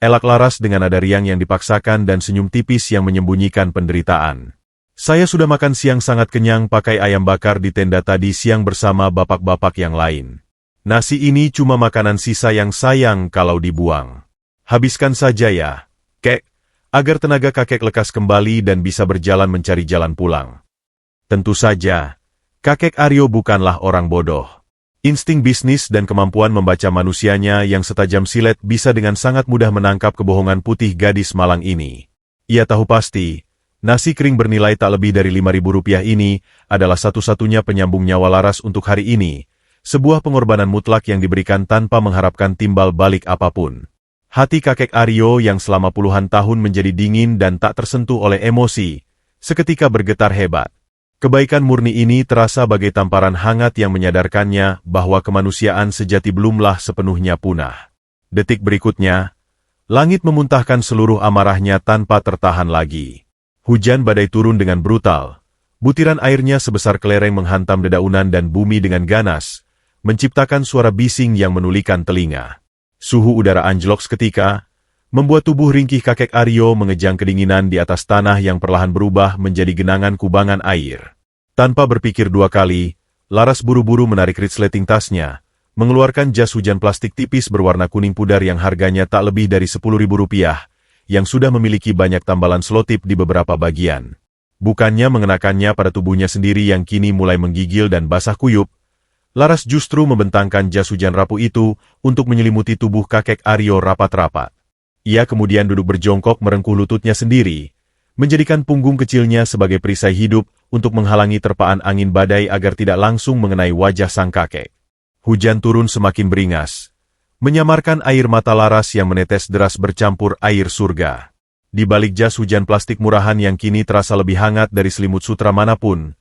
elak Laras dengan nada riang yang dipaksakan dan senyum tipis yang menyembunyikan penderitaan. "Saya sudah makan siang sangat kenyang pakai ayam bakar di tenda tadi siang bersama bapak-bapak yang lain. Nasi ini cuma makanan sisa yang sayang kalau dibuang. Habiskan saja ya, kek, agar tenaga kakek lekas kembali dan bisa berjalan mencari jalan pulang." Tentu saja, kakek Aryo bukanlah orang bodoh. Insting bisnis dan kemampuan membaca manusianya yang setajam silet bisa dengan sangat mudah menangkap kebohongan putih gadis malang ini. Ia tahu pasti, nasi kering bernilai tak lebih dari Rp5.000 ini adalah satu-satunya penyambung nyawa Laras untuk hari ini, sebuah pengorbanan mutlak yang diberikan tanpa mengharapkan timbal balik apapun. Hati kakek Aryo yang selama puluhan tahun menjadi dingin dan tak tersentuh oleh emosi, seketika bergetar hebat. Kebaikan murni ini terasa bagai tamparan hangat yang menyadarkannya bahwa kemanusiaan sejati belumlah sepenuhnya punah. Detik berikutnya, langit memuntahkan seluruh amarahnya tanpa tertahan lagi. Hujan badai turun dengan brutal, butiran airnya sebesar kelereng menghantam dedaunan dan bumi dengan ganas, menciptakan suara bising yang menulikan telinga. Suhu udara anjlok seketika, membuat tubuh ringkih kakek Aryo mengejang kedinginan di atas tanah yang perlahan berubah menjadi genangan kubangan air. Tanpa berpikir dua kali, Laras buru-buru menarik resleting tasnya, mengeluarkan jas hujan plastik tipis berwarna kuning pudar yang harganya tak lebih dari Rp10.000, yang sudah memiliki banyak tambalan selotip di beberapa bagian. Bukannya mengenakannya pada tubuhnya sendiri yang kini mulai menggigil dan basah kuyup, Laras justru membentangkan jas hujan rapuh itu untuk menyelimuti tubuh kakek Aryo rapat-rapat. Ia kemudian duduk berjongkok merengkuh lututnya sendiri, menjadikan punggung kecilnya sebagai perisai hidup untuk menghalangi terpaan angin badai agar tidak langsung mengenai wajah sang kakek. Hujan turun semakin beringas, menyamarkan air mata Laras yang menetes deras bercampur air surga. Di balik jas hujan plastik murahan yang kini terasa lebih hangat dari selimut sutra manapun,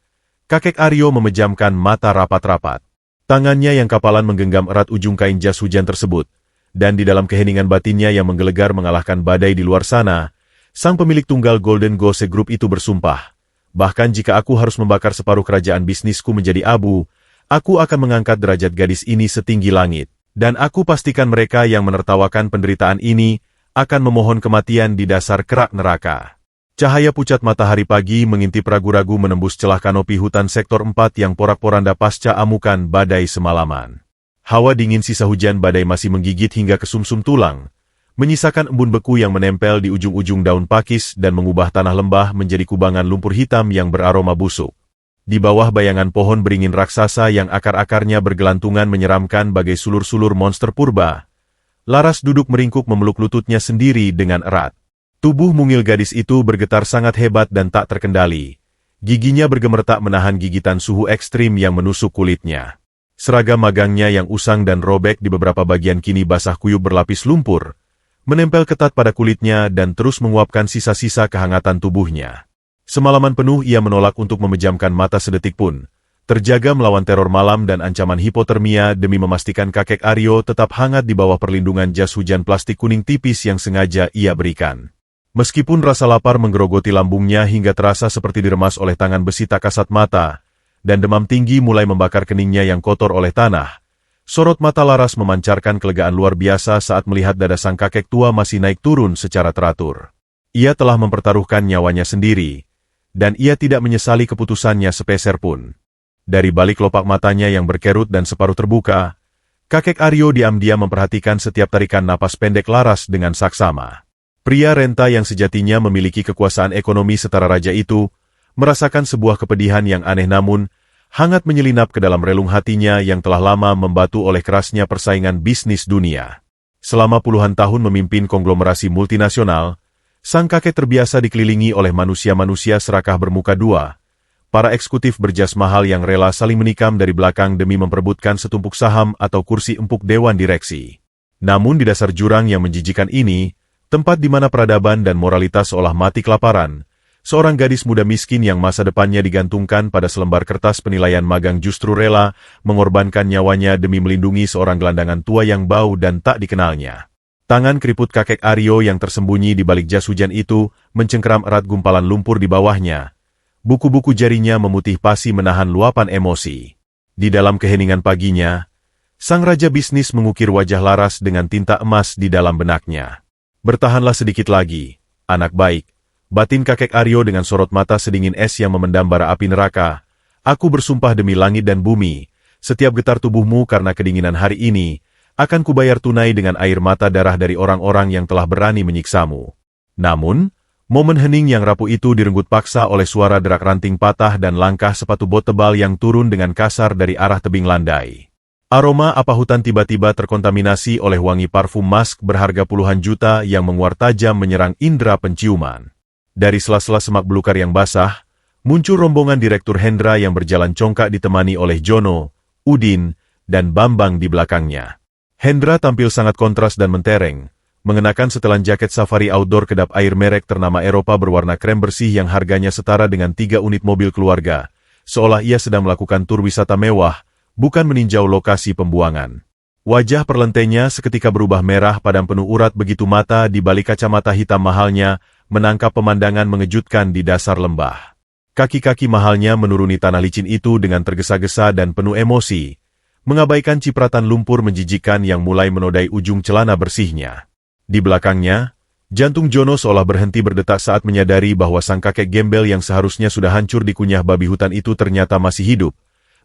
kakek Aryo memejamkan mata rapat-rapat. Tangannya yang kapalan menggenggam erat ujung kain jas hujan tersebut, dan di dalam keheningan batinnya yang menggelegar mengalahkan badai di luar sana, sang pemilik tunggal Golden Gose Group itu bersumpah, bahkan jika aku harus membakar separuh kerajaan bisnisku menjadi abu, aku akan mengangkat derajat gadis ini setinggi langit, dan aku pastikan mereka yang menertawakan penderitaan ini akan memohon kematian di dasar kerak neraka. Cahaya pucat matahari pagi mengintip ragu-ragu menembus celah kanopi hutan sektor 4 yang porak-poranda pasca amukan badai semalaman. Hawa dingin sisa hujan badai masih menggigit hingga ke sumsum tulang, menyisakan embun beku yang menempel di ujung-ujung daun pakis dan mengubah tanah lembah menjadi kubangan lumpur hitam yang beraroma busuk. Di bawah bayangan pohon beringin raksasa yang akar-akarnya bergelantungan menyeramkan bagai sulur-sulur monster purba, Laras duduk meringkuk memeluk lututnya sendiri dengan erat. Tubuh mungil gadis itu bergetar sangat hebat dan tak terkendali. Giginya bergemertak menahan gigitan suhu ekstrim yang menusuk kulitnya. Seragam magangnya yang usang dan robek di beberapa bagian kini basah kuyup berlapis lumpur, menempel ketat pada kulitnya dan terus menguapkan sisa-sisa kehangatan tubuhnya. Semalaman penuh ia menolak untuk memejamkan mata sedetik pun, terjaga melawan teror malam dan ancaman hipotermia demi memastikan kakek Aryo tetap hangat di bawah perlindungan jas hujan plastik kuning tipis yang sengaja ia berikan. Meskipun rasa lapar menggerogoti lambungnya hingga terasa seperti diremas oleh tangan besi tak kasat mata, dan demam tinggi mulai membakar keningnya yang kotor oleh tanah, sorot mata Laras memancarkan kelegaan luar biasa saat melihat dada sang kakek tua masih naik turun secara teratur. Ia telah mempertaruhkan nyawanya sendiri, dan ia tidak menyesali keputusannya sepeser pun. Dari balik kelopak matanya yang berkerut dan separuh terbuka, kakek Aryo diam-diam memperhatikan setiap tarikan napas pendek Laras dengan saksama. Pria renta yang sejatinya memiliki kekuasaan ekonomi setara raja itu, merasakan sebuah kepedihan yang aneh namun, hangat menyelinap ke dalam relung hatinya yang telah lama membatu oleh kerasnya persaingan bisnis dunia. Selama puluhan tahun memimpin konglomerasi multinasional, sang kakek terbiasa dikelilingi oleh manusia-manusia serakah bermuka dua, para eksekutif berjas mahal yang rela saling menikam dari belakang demi memperebutkan setumpuk saham atau kursi empuk dewan direksi. Namun di dasar jurang yang menjijikan ini, tempat di mana peradaban dan moralitas seolah mati kelaparan, seorang gadis muda miskin yang masa depannya digantungkan pada selembar kertas penilaian magang justru rela mengorbankan nyawanya demi melindungi seorang gelandangan tua yang bau dan tak dikenalnya. Tangan keriput kakek Aryo yang tersembunyi di balik jas hujan itu mencengkeram erat gumpalan lumpur di bawahnya. Buku-buku jarinya memutih pasi menahan luapan emosi. Di dalam keheningan paginya, sang raja bisnis mengukir wajah Laras dengan tinta emas di dalam benaknya. Bertahanlah sedikit lagi, anak baik, batin kakek Aryo dengan sorot mata sedingin es yang memendam bara api neraka. Aku bersumpah demi langit dan bumi, setiap getar tubuhmu karena kedinginan hari ini, akan kubayar tunai dengan air mata darah dari orang-orang yang telah berani menyiksamu. Namun, momen hening yang rapuh itu direnggut paksa oleh suara derak ranting patah dan langkah sepatu bot tebal yang turun dengan kasar dari arah tebing landai. Aroma apa hutan tiba-tiba terkontaminasi oleh wangi parfum mask berharga puluhan juta yang menguar tajam menyerang indera penciuman. Dari sela-sela semak belukar yang basah, muncul rombongan Direktur Hendra yang berjalan congkak ditemani oleh Jono, Udin, dan Bambang di belakangnya. Hendra tampil sangat kontras dan mentereng, mengenakan setelan jaket safari outdoor kedap air merek ternama Eropa berwarna krem bersih yang harganya setara dengan 3 unit mobil keluarga, seolah ia sedang melakukan tur wisata mewah, bukan meninjau lokasi pembuangan. Wajah perlentenya seketika berubah merah padam penuh urat begitu mata di balik kacamata hitam mahalnya menangkap pemandangan mengejutkan di dasar lembah. Kaki-kaki mahalnya menuruni tanah licin itu dengan tergesa-gesa dan penuh emosi, mengabaikan cipratan lumpur menjijikan yang mulai menodai ujung celana bersihnya. Di belakangnya, jantung Jono seolah berhenti berdetak saat menyadari bahwa sang kakek gembel yang seharusnya sudah hancur dikunyah babi hutan itu ternyata masih hidup,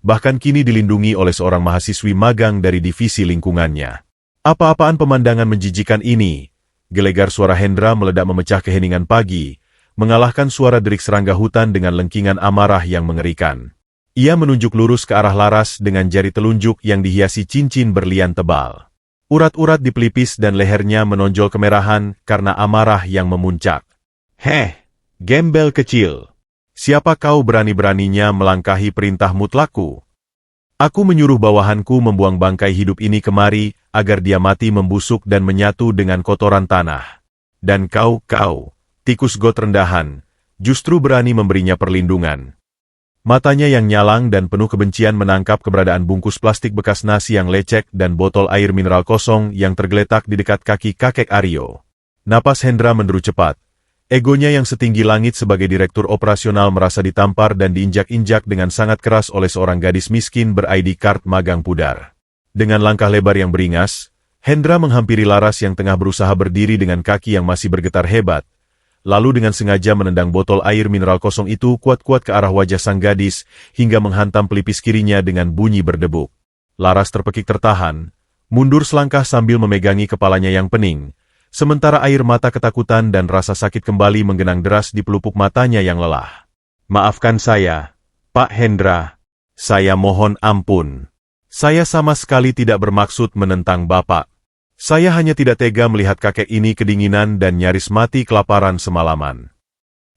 bahkan kini dilindungi oleh seorang mahasiswi magang dari divisi lingkungannya. Apa-apaan pemandangan menjijikan ini? Gelegar suara Hendra meledak memecah keheningan pagi, mengalahkan suara derik serangga hutan dengan lengkingan amarah yang mengerikan. Ia menunjuk lurus ke arah Laras dengan jari telunjuk yang dihiasi cincin berlian tebal. Urat-urat di pelipis dan lehernya menonjol kemerahan karena amarah yang memuncak. "Heh, gembel kecil. Siapa kau berani-beraninya melangkahi perintah mutlakku? Aku menyuruh bawahanku membuang bangkai hidup ini kemari, agar dia mati membusuk dan menyatu dengan kotoran tanah. Dan kau, tikus got rendahan, justru berani memberinya perlindungan." Matanya yang nyalang dan penuh kebencian menangkap keberadaan bungkus plastik bekas nasi yang lecek dan botol air mineral kosong yang tergeletak di dekat kaki kakek Aryo. Napas Hendra menderu cepat. Egonya yang setinggi langit sebagai direktur operasional merasa ditampar dan diinjak-injak dengan sangat keras oleh seorang gadis miskin ber-ID card magang pudar. Dengan langkah lebar yang beringas, Hendra menghampiri Laras yang tengah berusaha berdiri dengan kaki yang masih bergetar hebat, lalu dengan sengaja menendang botol air mineral kosong itu kuat-kuat ke arah wajah sang gadis hingga menghantam pelipis kirinya dengan bunyi berdebuk. Laras terpekik tertahan, mundur selangkah sambil memegangi kepalanya yang pening, sementara air mata ketakutan dan rasa sakit kembali menggenang deras di pelupuk matanya yang lelah. "Maafkan saya, Pak Hendra. Saya mohon ampun. Saya sama sekali tidak bermaksud menentang Bapak. Saya hanya tidak tega melihat kakek ini kedinginan dan nyaris mati kelaparan semalaman."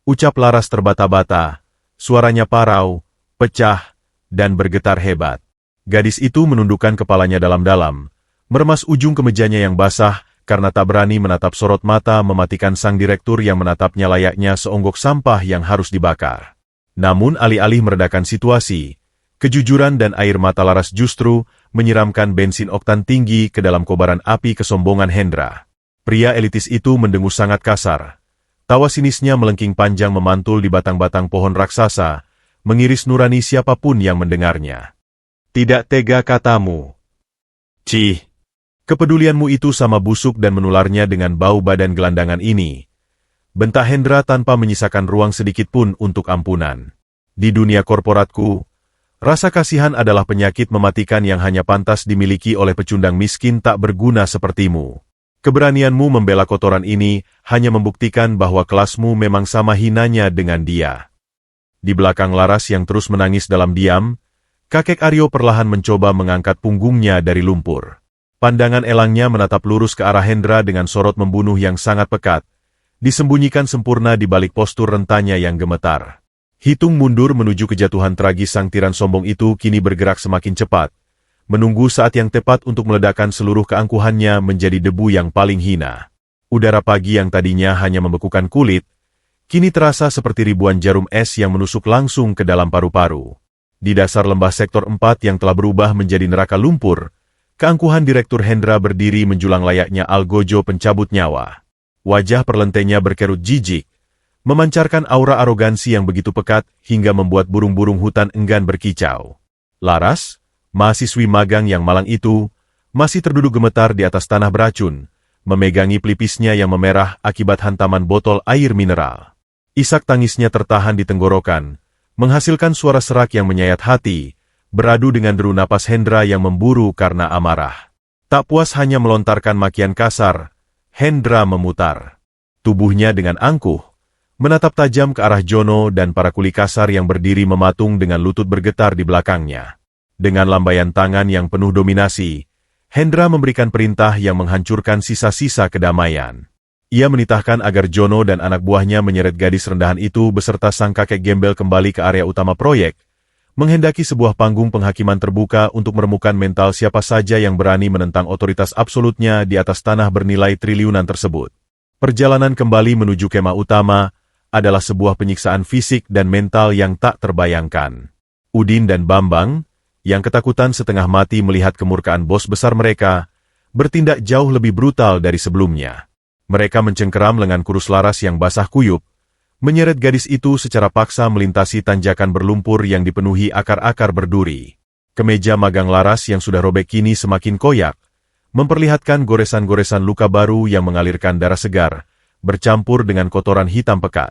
Ucap Laras terbata-bata, suaranya parau, pecah, dan bergetar hebat. Gadis itu menundukkan kepalanya dalam-dalam, meremas ujung kemejanya yang basah karena tak berani menatap sorot mata mematikan sang direktur yang menatapnya layaknya seonggok sampah yang harus dibakar. Namun alih-alih meredakan situasi, kejujuran dan air mata Laras justru menyiramkan bensin oktan tinggi ke dalam kobaran api kesombongan Hendra. Pria elitis itu mendengus sangat kasar. Tawa sinisnya melengking panjang memantul di batang-batang pohon raksasa, mengiris nurani siapapun yang mendengarnya. "Tidak tega katamu. Cih, kepedulianmu itu sama busuk dan menularnya dengan bau badan gelandangan ini." Bentak Hendra tanpa menyisakan ruang sedikit pun untuk ampunan. "Di dunia korporatku, rasa kasihan adalah penyakit mematikan yang hanya pantas dimiliki oleh pecundang miskin tak berguna sepertimu. Keberanianmu membela kotoran ini hanya membuktikan bahwa kelasmu memang sama hinanya dengan dia." Di belakang Laras yang terus menangis dalam diam, kakek Aryo perlahan mencoba mengangkat punggungnya dari lumpur. Pandangan elangnya menatap lurus ke arah Hendra dengan sorot membunuh yang sangat pekat, disembunyikan sempurna di balik postur rentanya yang gemetar. Hitung mundur menuju kejatuhan tragis sang tiran sombong itu kini bergerak semakin cepat, menunggu saat yang tepat untuk meledakkan seluruh keangkuhannya menjadi debu yang paling hina. Udara pagi yang tadinya hanya membekukan kulit, kini terasa seperti ribuan jarum es yang menusuk langsung ke dalam paru-paru. Di dasar lembah sektor 4 yang telah berubah menjadi neraka lumpur, keangkuhan Direktur Hendra berdiri menjulang layaknya algojo pencabut nyawa. Wajah perlentenya berkerut jijik, memancarkan aura arogansi yang begitu pekat hingga membuat burung-burung hutan enggan berkicau. Laras, mahasiswi magang yang malang itu, masih terduduk gemetar di atas tanah beracun, memegangi pelipisnya yang memerah akibat hantaman botol air mineral. Isak tangisnya tertahan di tenggorokan, menghasilkan suara serak yang menyayat hati, beradu dengan deru napas Hendra yang memburu karena amarah. Tak puas hanya melontarkan makian kasar, Hendra memutar tubuhnya dengan angkuh, menatap tajam ke arah Jono dan para kuli kasar yang berdiri mematung dengan lutut bergetar di belakangnya. Dengan lambaian tangan yang penuh dominasi, Hendra memberikan perintah yang menghancurkan sisa-sisa kedamaian. Ia menitahkan agar Jono dan anak buahnya menyeret gadis rendahan itu beserta sang kakek gembel kembali ke area utama proyek, menghendaki sebuah panggung penghakiman terbuka untuk meremukan mental siapa saja yang berani menentang otoritas absolutnya di atas tanah bernilai triliunan tersebut. Perjalanan kembali menuju kemah utama adalah sebuah penyiksaan fisik dan mental yang tak terbayangkan. Udin dan Bambang, yang ketakutan setengah mati melihat kemurkaan bos besar mereka, bertindak jauh lebih brutal dari sebelumnya. Mereka mencengkeram lengan kurus Laras yang basah kuyup, menyeret gadis itu secara paksa melintasi tanjakan berlumpur yang dipenuhi akar-akar berduri. Kemeja magang Laras yang sudah robek kini semakin koyak, memperlihatkan goresan-goresan luka baru yang mengalirkan darah segar, bercampur dengan kotoran hitam pekat.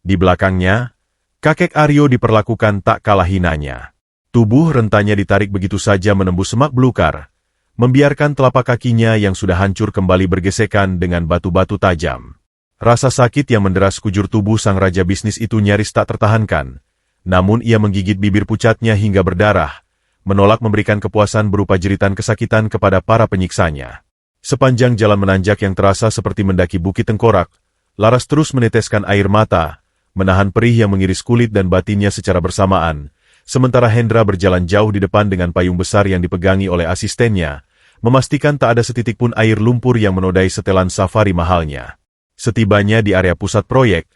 Di belakangnya, kakek Aryo diperlakukan tak kalah hinanya. Tubuh rentanya ditarik begitu saja menembus semak belukar, membiarkan telapak kakinya yang sudah hancur kembali bergesekan dengan batu-batu tajam. Rasa sakit yang mendera sekujur tubuh sang raja bisnis itu nyaris tak tertahankan, namun ia menggigit bibir pucatnya hingga berdarah, menolak memberikan kepuasan berupa jeritan kesakitan kepada para penyiksanya. Sepanjang jalan menanjak yang terasa seperti mendaki bukit tengkorak, Laras terus meneteskan air mata, menahan perih yang mengiris kulit dan batinnya secara bersamaan, sementara Hendra berjalan jauh di depan dengan payung besar yang dipegangi oleh asistennya, memastikan tak ada setitik pun air lumpur yang menodai setelan safari mahalnya. Setibanya di area pusat proyek,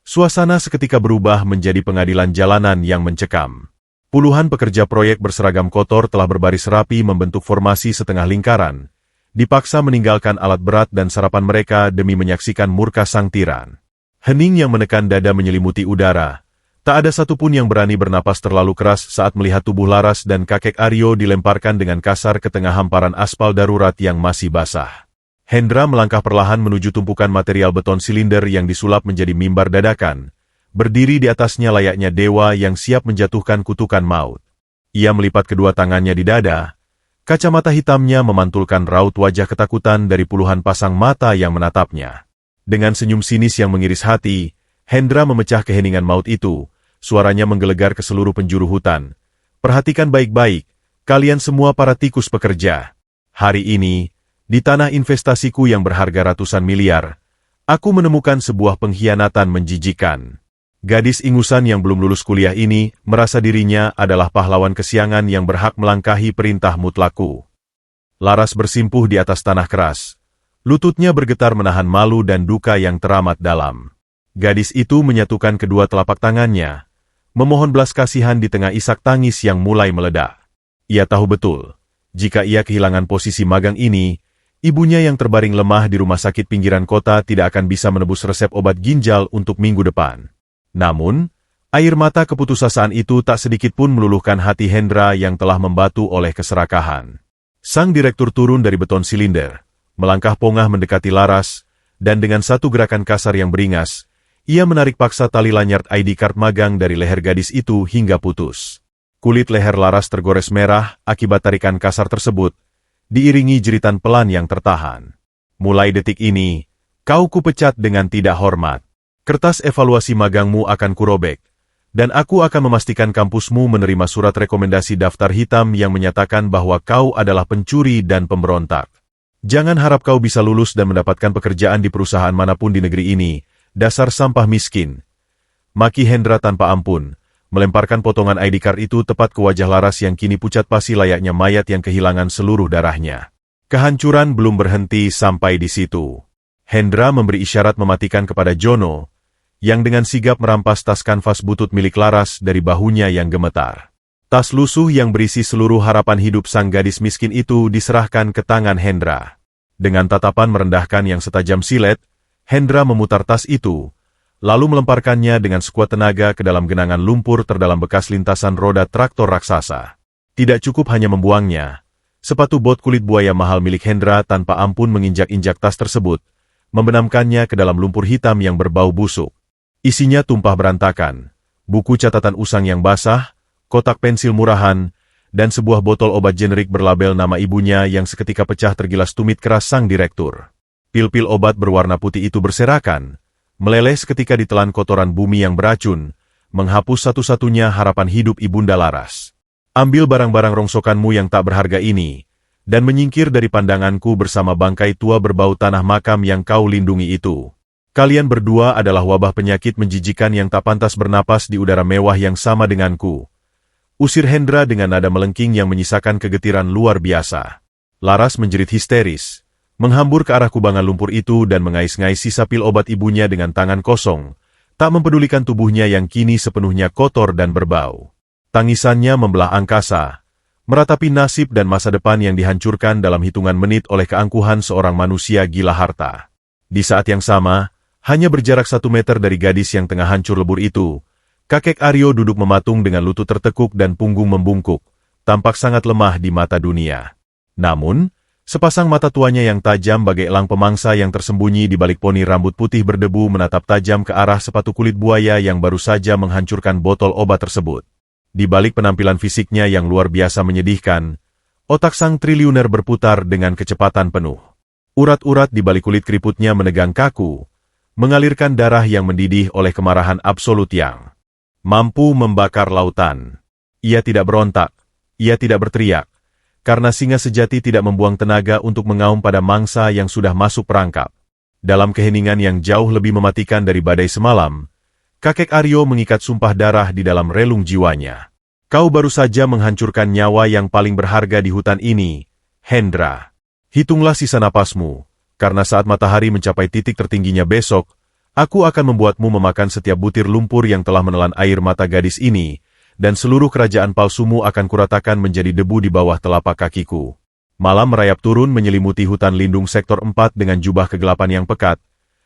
suasana seketika berubah menjadi pengadilan jalanan yang mencekam. Puluhan pekerja proyek berseragam kotor telah berbaris rapi membentuk formasi setengah lingkaran, dipaksa meninggalkan alat berat dan sarapan mereka demi menyaksikan murka sang tiran. Hening yang menekan dada menyelimuti udara. Tak ada satupun yang berani bernapas terlalu keras saat melihat tubuh Laras dan kakek Aryo dilemparkan dengan kasar ke tengah hamparan aspal darurat yang masih basah. Hendra melangkah perlahan menuju tumpukan material beton silinder yang disulap menjadi mimbar dadakan, berdiri di atasnya layaknya dewa yang siap menjatuhkan kutukan maut. Ia melipat kedua tangannya di dada, kacamata hitamnya memantulkan raut wajah ketakutan dari puluhan pasang mata yang menatapnya. Dengan senyum sinis yang mengiris hati, Hendra memecah keheningan maut itu. Suaranya menggelegar ke seluruh penjuru hutan. Perhatikan baik-baik, kalian semua para tikus pekerja. Hari ini, di tanah investasiku yang berharga ratusan miliar, aku menemukan sebuah pengkhianatan menjijikan. Gadis ingusan yang belum lulus kuliah ini merasa dirinya adalah pahlawan kesiangan yang berhak melangkahi perintah mutlakku. Laras bersimpuh di atas tanah keras. Lututnya bergetar menahan malu dan duka yang teramat dalam. Gadis itu menyatukan kedua telapak tangannya, memohon belas kasihan di tengah isak tangis yang mulai meledak. Ia tahu betul, jika ia kehilangan posisi magang ini, ibunya yang terbaring lemah di rumah sakit pinggiran kota tidak akan bisa menebus resep obat ginjal untuk minggu depan. Namun, air mata keputusasaan itu tak sedikit pun meluluhkan hati Hendra yang telah membatu oleh keserakahan. Sang direktur turun dari beton silinder, melangkah pongah mendekati Laras, dan dengan satu gerakan kasar yang beringas, ia menarik paksa tali lanyard ID card magang dari leher gadis itu hingga putus. Kulit leher Laras tergores merah akibat tarikan kasar tersebut, diiringi jeritan pelan yang tertahan. Mulai detik ini, kau kupecat dengan tidak hormat. Kertas evaluasi magangmu akan kurobek, dan aku akan memastikan kampusmu menerima surat rekomendasi daftar hitam yang menyatakan bahwa kau adalah pencuri dan pemberontak. Jangan harap kau bisa lulus dan mendapatkan pekerjaan di perusahaan manapun di negeri ini, dasar sampah miskin. Maki Hendra tanpa ampun, melemparkan potongan ID card itu tepat ke wajah Laras yang kini pucat pasi layaknya mayat yang kehilangan seluruh darahnya. Kehancuran belum berhenti sampai di situ. Hendra memberi isyarat mematikan kepada Jono, yang dengan sigap merampas tas kanvas butut milik Laras dari bahunya yang gemetar. Tas lusuh yang berisi seluruh harapan hidup sang gadis miskin itu diserahkan ke tangan Hendra. Dengan tatapan merendahkan yang setajam silet, Hendra memutar tas itu, lalu melemparkannya dengan sekuat tenaga ke dalam genangan lumpur terdalam bekas lintasan roda traktor raksasa. Tidak cukup hanya membuangnya, sepatu bot kulit buaya mahal milik Hendra tanpa ampun menginjak-injak tas tersebut, membenamkannya ke dalam lumpur hitam yang berbau busuk. Isinya tumpah berantakan, buku catatan usang yang basah, kotak pensil murahan, dan sebuah botol obat generik berlabel nama ibunya yang seketika pecah tergilas tumit keras sang direktur. Pil-pil obat berwarna putih itu berserakan, meleleh seketika ditelan kotoran bumi yang beracun, menghapus satu-satunya harapan hidup Ibunda Laras. Ambil barang-barang rongsokanmu yang tak berharga ini, dan menyingkir dari pandanganku bersama bangkai tua berbau tanah makam yang kau lindungi itu. Kalian berdua adalah wabah penyakit menjijikan yang tak pantas bernapas di udara mewah yang sama denganku. Usir Hendra dengan nada melengking yang menyisakan kegetiran luar biasa. Laras menjerit histeris, menghambur ke arah kubangan lumpur itu dan mengais-ngais sisa pil obat ibunya dengan tangan kosong, tak mempedulikan tubuhnya yang kini sepenuhnya kotor dan berbau. Tangisannya membelah angkasa, meratapi nasib dan masa depan yang dihancurkan dalam hitungan menit oleh keangkuhan seorang manusia gila harta. Di saat yang sama, hanya berjarak 1 meter dari gadis yang tengah hancur lebur itu, kakek Aryo duduk mematung dengan lutut tertekuk dan punggung membungkuk, tampak sangat lemah di mata dunia. Namun, sepasang mata tuanya yang tajam bagai elang pemangsa yang tersembunyi di balik poni rambut putih berdebu menatap tajam ke arah sepatu kulit buaya yang baru saja menghancurkan botol obat tersebut. Di balik penampilan fisiknya yang luar biasa menyedihkan, Otak sang triliuner berputar dengan kecepatan penuh. Urat-urat di balik kulit keriputnya menegang kaku, mengalirkan darah yang mendidih oleh kemarahan absolut yang mampu membakar lautan. Ia tidak berontak, ia tidak berteriak, karena singa sejati tidak membuang tenaga untuk mengaum pada mangsa yang sudah masuk perangkap. Dalam keheningan yang jauh lebih mematikan dari badai semalam, kakek Aryo mengikat sumpah darah di dalam relung jiwanya. Kau baru saja menghancurkan nyawa yang paling berharga di hutan ini, Hendra. Hitunglah sisa napasmu, karena saat matahari mencapai titik tertingginya besok, aku akan membuatmu memakan setiap butir lumpur yang telah menelan air mata gadis ini, dan seluruh kerajaan palsumu akan kuratakan menjadi debu di bawah telapak kakiku. Malam merayap turun menyelimuti hutan lindung sektor 4 dengan jubah kegelapan yang pekat,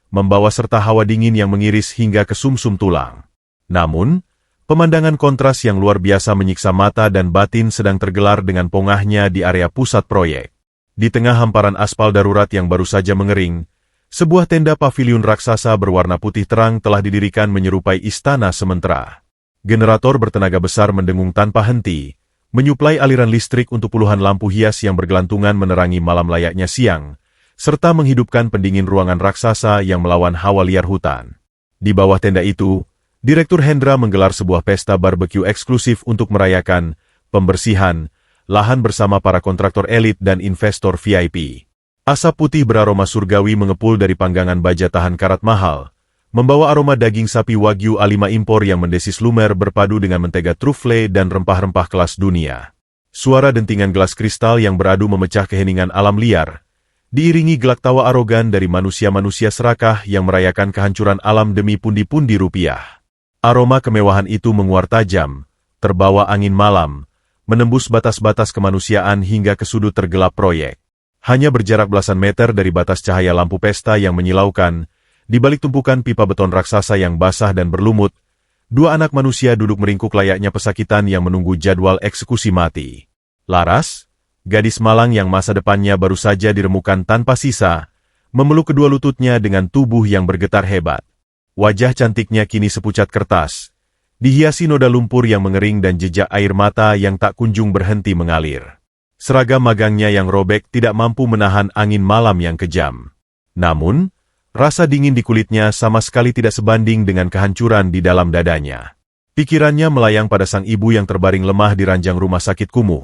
membawa serta hawa dingin yang mengiris hingga ke sumsum tulang. Namun, pemandangan kontras yang luar biasa menyiksa mata dan batin sedang tergelar dengan pongahnya di area pusat proyek. Di tengah hamparan aspal darurat yang baru saja mengering, sebuah tenda paviliun raksasa berwarna putih terang telah didirikan menyerupai istana sementara. Generator bertenaga besar mendengung tanpa henti, menyuplai aliran listrik untuk puluhan lampu hias yang bergelantungan menerangi malam layaknya siang, serta menghidupkan pendingin ruangan raksasa yang melawan hawa liar hutan. Di bawah tenda itu, Direktur Hendra menggelar sebuah pesta barbeque eksklusif untuk merayakan pembersihan lahan bersama para kontraktor elit dan investor VIP. Asap putih beraroma surgawi mengepul dari panggangan baja tahan karat mahal, membawa aroma daging sapi Wagyu A5 impor yang mendesis lumer berpadu dengan mentega truffle dan rempah-rempah kelas dunia. Suara dentingan gelas kristal yang beradu memecah keheningan alam liar, diiringi gelak tawa arogan dari manusia-manusia serakah yang merayakan kehancuran alam demi pundi-pundi rupiah. Aroma kemewahan itu menguar tajam, terbawa angin malam, menembus batas-batas kemanusiaan hingga ke sudut tergelap proyek. Hanya berjarak belasan meter dari batas cahaya lampu pesta yang menyilaukan, di balik tumpukan pipa beton raksasa yang basah dan berlumut, dua anak manusia duduk meringkuk layaknya pesakitan yang menunggu jadwal eksekusi mati. Laras, gadis malang yang masa depannya baru saja diremukan tanpa sisa, memeluk kedua lututnya dengan tubuh yang bergetar hebat. Wajah cantiknya kini sepucat kertas, dihiasi noda lumpur yang mengering dan jejak air mata yang tak kunjung berhenti mengalir. Seragam magangnya yang robek tidak mampu menahan angin malam yang kejam. Namun, rasa dingin di kulitnya sama sekali tidak sebanding dengan kehancuran di dalam dadanya. Pikirannya melayang pada sang ibu yang terbaring lemah di ranjang rumah sakit kumuh,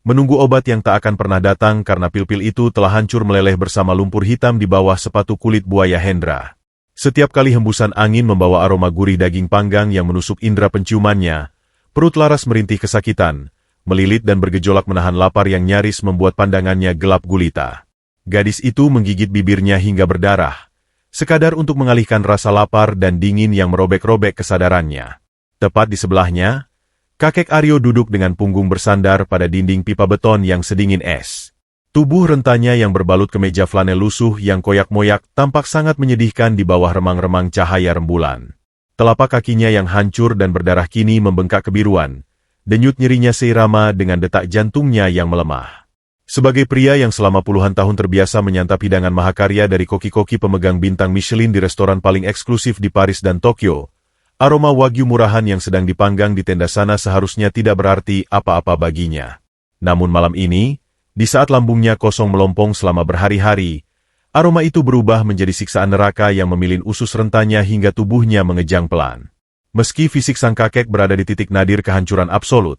menunggu obat yang tak akan pernah datang karena pil-pil itu telah hancur meleleh bersama lumpur hitam di bawah sepatu kulit buaya Hendra. Setiap kali hembusan angin membawa aroma gurih daging panggang yang menusuk indera penciumannya, perut Laras merintih kesakitan, melilit dan bergejolak menahan lapar yang nyaris membuat pandangannya gelap gulita. Gadis itu menggigit bibirnya hingga berdarah, sekadar untuk mengalihkan rasa lapar dan dingin yang merobek-robek kesadarannya. Tepat di sebelahnya, kakek Aryo duduk dengan punggung bersandar pada dinding pipa beton yang sedingin es. Tubuh rentanya yang berbalut kemeja flanel lusuh yang koyak-moyak tampak sangat menyedihkan di bawah remang-remang cahaya rembulan. Telapak kakinya yang hancur dan berdarah kini membengkak kebiruan, denyut nyerinya seirama dengan detak jantungnya yang melemah. Sebagai pria yang selama puluhan tahun terbiasa menyantap hidangan mahakarya dari koki-koki pemegang bintang Michelin di restoran paling eksklusif di Paris dan Tokyo, aroma Wagyu murahan yang sedang dipanggang di tenda sana seharusnya tidak berarti apa-apa baginya. Namun malam ini, di saat lambungnya kosong melompong selama berhari-hari, aroma itu berubah menjadi siksaan neraka yang memilin usus rentanya hingga tubuhnya mengejang pelan. Meski fisik sang kakek berada di titik nadir kehancuran absolut,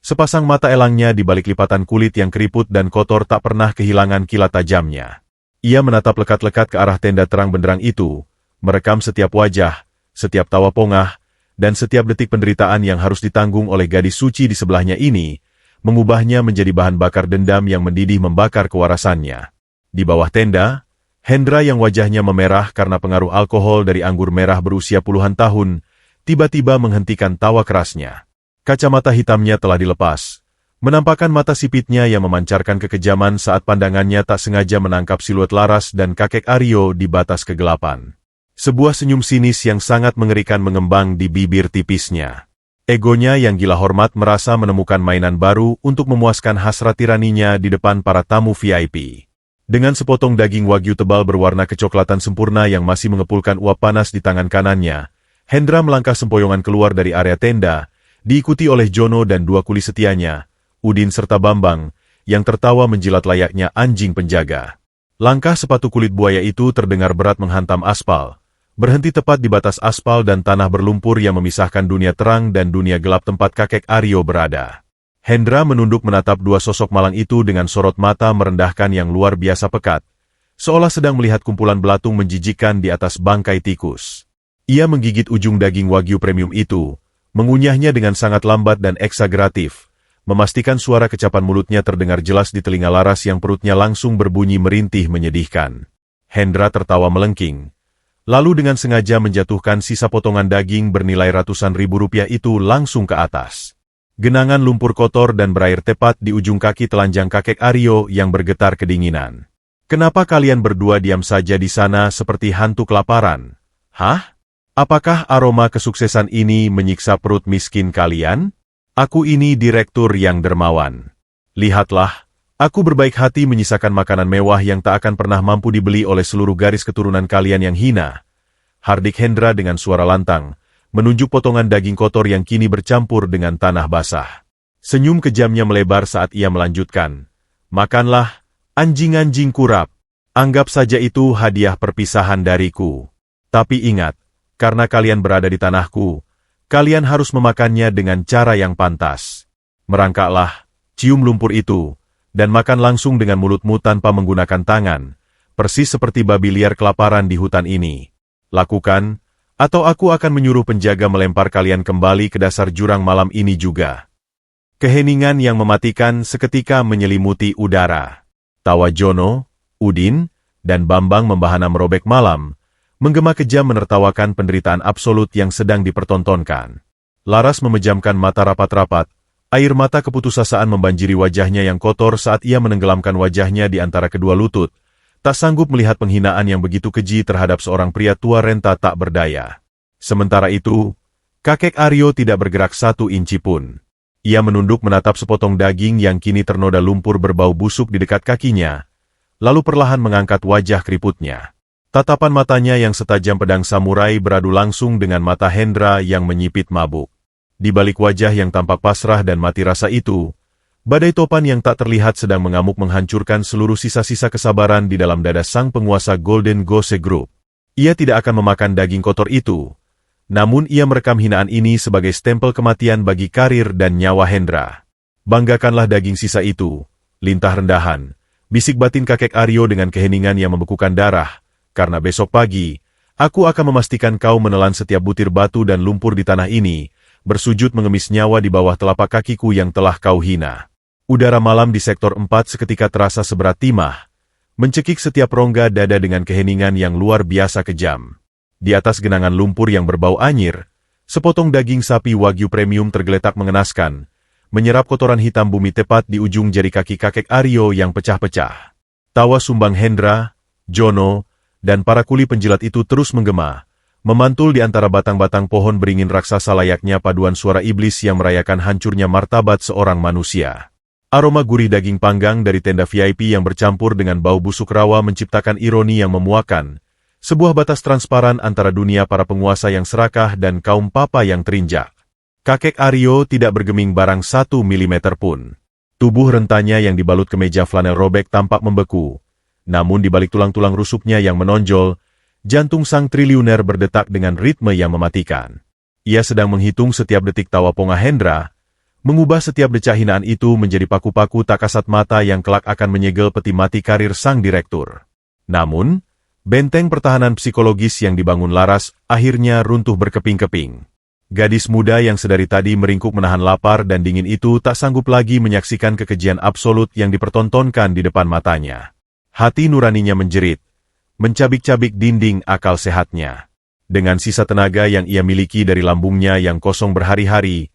sepasang mata elangnya di balik lipatan kulit yang keriput dan kotor tak pernah kehilangan kilat tajamnya. Ia menatap lekat-lekat ke arah tenda terang benderang itu, merekam setiap wajah, setiap tawa pongah, dan setiap detik penderitaan yang harus ditanggung oleh gadis suci di sebelahnya ini, mengubahnya menjadi bahan bakar dendam yang mendidih membakar kewarasannya. Di bawah tenda, Hendra yang wajahnya memerah karena pengaruh alkohol dari anggur merah berusia puluhan tahun, tiba-tiba menghentikan tawa kerasnya. Kacamata hitamnya telah dilepas, menampakkan mata sipitnya yang memancarkan kekejaman saat pandangannya tak sengaja menangkap siluet Laras dan kakek Aryo di batas kegelapan. Sebuah senyum sinis yang sangat mengerikan mengembang di bibir tipisnya. Egonya yang gila hormat merasa menemukan mainan baru untuk memuaskan hasrat tiraninya di depan para tamu VIP. Dengan sepotong daging Wagyu tebal berwarna kecoklatan sempurna yang masih mengepulkan uap panas di tangan kanannya, Hendra melangkah sempoyongan keluar dari area tenda, diikuti oleh Jono dan dua kuli setianya, Udin serta Bambang, yang tertawa menjilat layaknya anjing penjaga. Langkah sepatu kulit buaya itu terdengar berat menghantam aspal, berhenti tepat di batas aspal dan tanah berlumpur yang memisahkan dunia terang dan dunia gelap tempat kakek Aryo berada. Hendra menunduk menatap dua sosok malang itu dengan sorot mata merendahkan yang luar biasa pekat, seolah sedang melihat kumpulan belatung menjijikkan di atas bangkai tikus. Ia menggigit ujung daging wagyu premium itu, mengunyahnya dengan sangat lambat dan eksageratif, memastikan suara kecapan mulutnya terdengar jelas di telinga Laras yang perutnya langsung berbunyi merintih menyedihkan. Hendra tertawa melengking, lalu dengan sengaja menjatuhkan sisa potongan daging bernilai ratusan ribu rupiah itu langsung ke atas. Genangan lumpur kotor dan berair tepat di ujung kaki telanjang kakek Aryo yang bergetar kedinginan. "Kenapa kalian berdua diam saja di sana seperti hantu kelaparan? Hah? Apakah aroma kesuksesan ini menyiksa perut miskin kalian? Aku ini direktur yang dermawan. Lihatlah, aku berbaik hati menyisakan makanan mewah yang tak akan pernah mampu dibeli oleh seluruh garis keturunan kalian yang hina." Hardik Hendra dengan suara lantang, menunjuk potongan daging kotor yang kini bercampur dengan tanah basah. Senyum kejamnya melebar saat ia melanjutkan, "Makanlah, anjing-anjing kurap. Anggap saja itu hadiah perpisahan dariku. Tapi ingat, karena kalian berada di tanahku, kalian harus memakannya dengan cara yang pantas. Merangkaklah, cium lumpur itu, dan makan langsung dengan mulutmu tanpa menggunakan tangan, persis seperti babi liar kelaparan di hutan ini. Lakukan, atau aku akan menyuruh penjaga melempar kalian kembali ke dasar jurang malam ini juga." Keheningan yang mematikan seketika menyelimuti udara. Tawa Jono, Udin, dan Bambang membahana merobek malam, menggema kejam menertawakan penderitaan absolut yang sedang dipertontonkan. Laras memejamkan mata rapat-rapat, air mata keputusasaan membanjiri wajahnya yang kotor saat ia menenggelamkan wajahnya di antara kedua lutut, tak sanggup melihat penghinaan yang begitu keji terhadap seorang pria tua renta tak berdaya. Sementara itu, kakek Aryo tidak bergerak satu inci pun. Ia menunduk menatap sepotong daging yang kini ternoda lumpur berbau busuk di dekat kakinya, lalu perlahan mengangkat wajah keriputnya. Tatapan matanya yang setajam pedang samurai beradu langsung dengan mata Hendra yang menyipit mabuk. Di balik wajah yang tampak pasrah dan mati rasa itu, badai topan yang tak terlihat sedang mengamuk menghancurkan seluruh sisa-sisa kesabaran di dalam dada sang penguasa Golden Gose Group. Ia tidak akan memakan daging kotor itu, namun ia merekam hinaan ini sebagai stempel kematian bagi karir dan nyawa Hendra. "Banggakanlah daging sisa itu, lintah rendahan," bisik batin kakek Aryo dengan keheningan yang membekukan darah, "karena besok pagi, aku akan memastikan kau menelan setiap butir batu dan lumpur di tanah ini, bersujud mengemis nyawa di bawah telapak kakiku yang telah kau hina." Udara malam di sektor 4 seketika terasa seberat timah, mencekik setiap rongga dada dengan keheningan yang luar biasa kejam. Di atas genangan lumpur yang berbau anyir, sepotong daging sapi wagyu premium tergeletak mengenaskan, menyerap kotoran hitam bumi tepat di ujung jari kaki kakek Aryo yang pecah-pecah. Tawa sumbang Hendra, Jono, dan para kuli penjilat itu terus menggema, memantul di antara batang-batang pohon beringin raksasa layaknya paduan suara iblis yang merayakan hancurnya martabat seorang manusia. Aroma gurih daging panggang dari tenda VIP yang bercampur dengan bau busuk rawa menciptakan ironi yang memuakan, sebuah batas transparan antara dunia para penguasa yang serakah dan kaum papa yang terinjak. Kakek Aryo tidak bergeming barang 1 milimeter pun. Tubuh rentanya yang dibalut kemeja flanel robek tampak membeku, namun di balik tulang-tulang rusuknya yang menonjol, jantung sang triliuner berdetak dengan ritme yang mematikan. Ia sedang menghitung setiap detik tawa ponga Hendra, mengubah setiap decah hinaan itu menjadi paku-paku tak kasat mata yang kelak akan menyegel peti mati karir sang direktur. Namun, benteng pertahanan psikologis yang dibangun Laras akhirnya runtuh berkeping-keping. Gadis muda yang sedari tadi meringkuk menahan lapar dan dingin itu tak sanggup lagi menyaksikan kekejian absolut yang dipertontonkan di depan matanya. Hati nuraninya menjerit, mencabik-cabik dinding akal sehatnya. Dengan sisa tenaga yang ia miliki dari lambungnya yang kosong berhari-hari,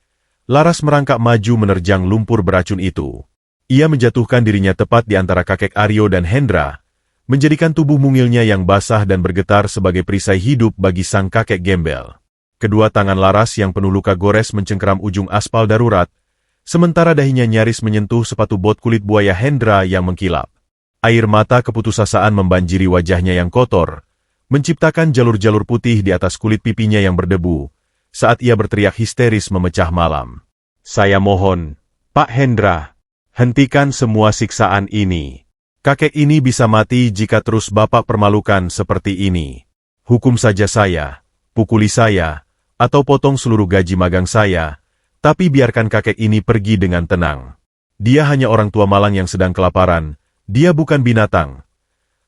Laras merangkak maju menerjang lumpur beracun itu. Ia menjatuhkan dirinya tepat di antara kakek Aryo dan Hendra, menjadikan tubuh mungilnya yang basah dan bergetar sebagai perisai hidup bagi sang kakek gembel. Kedua tangan Laras yang penuh luka gores mencengkeram ujung aspal darurat, sementara dahinya nyaris menyentuh sepatu bot kulit buaya Hendra yang mengkilap. Air mata keputusasaan membanjiri wajahnya yang kotor, menciptakan jalur-jalur putih di atas kulit pipinya yang berdebu, saat ia berteriak histeris memecah malam. "Saya mohon, Pak Hendra, Hentikan semua siksaan ini. Kakek ini bisa mati jika terus Bapak permalukan seperti ini. Hukum saja saya, pukuli saya, atau potong seluruh gaji magang saya, tapi biarkan kakek ini pergi dengan tenang. Dia hanya orang tua malang yang sedang kelaparan, dia bukan binatang.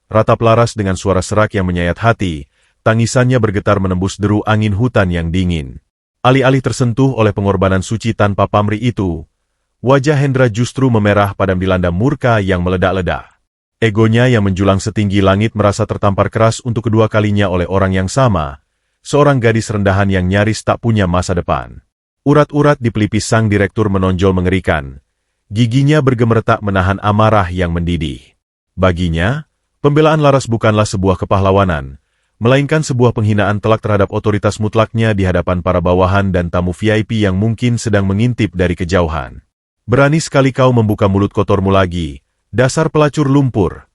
Ratap Laras dengan suara serak yang menyayat hati, tangisannya bergetar menembus deru angin hutan yang dingin. Alih-alih tersentuh oleh pengorbanan suci tanpa pamrih itu, wajah Hendra justru memerah padam dilanda murka yang meledak-ledak. Egonya yang menjulang setinggi langit merasa tertampar keras untuk kedua kalinya oleh orang yang sama, seorang gadis rendahan yang nyaris tak punya masa depan. Urat-urat di pelipis sang direktur menonjol mengerikan. Giginya bergemeretak menahan amarah yang mendidih. Baginya, pembelaan Laras bukanlah sebuah kepahlawanan, melainkan sebuah penghinaan telak terhadap otoritas mutlaknya di hadapan para bawahan dan tamu VIP yang mungkin sedang mengintip dari kejauhan. Berani sekali kau membuka mulut kotormu lagi, dasar pelacur lumpur.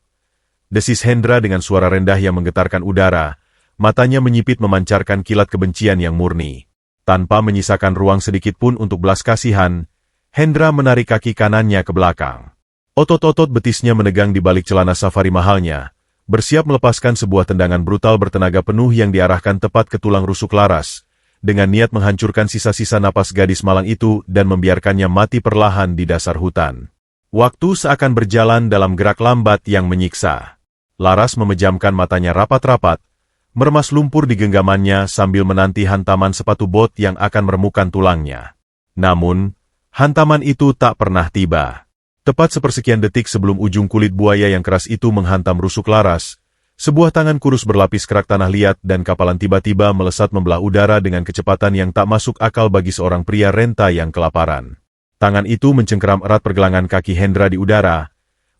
Desis Hendra dengan suara rendah yang menggetarkan udara, matanya menyipit memancarkan kilat kebencian yang murni. Tanpa menyisakan ruang sedikit pun untuk belas kasihan, Hendra menarik kaki kanannya ke belakang. Otot-otot betisnya menegang di balik celana safari mahalnya, bersiap melepaskan sebuah tendangan brutal bertenaga penuh yang diarahkan tepat ke tulang rusuk Laras, dengan niat menghancurkan sisa-sisa napas gadis malang itu dan membiarkannya mati perlahan di dasar hutan. Waktu seakan berjalan dalam gerak lambat yang menyiksa. Laras memejamkan matanya rapat-rapat, meremas lumpur di genggamannya sambil menanti hantaman sepatu bot yang akan meremukan tulangnya. Namun, hantaman itu tak pernah tiba. Tepat sepersekian detik sebelum ujung kulit buaya yang keras itu menghantam rusuk Laras, sebuah tangan kurus berlapis kerak tanah liat dan kapalan tiba-tiba melesat membelah udara dengan kecepatan yang tak masuk akal bagi seorang pria renta yang kelaparan. Tangan itu mencengkeram erat pergelangan kaki Hendra di udara,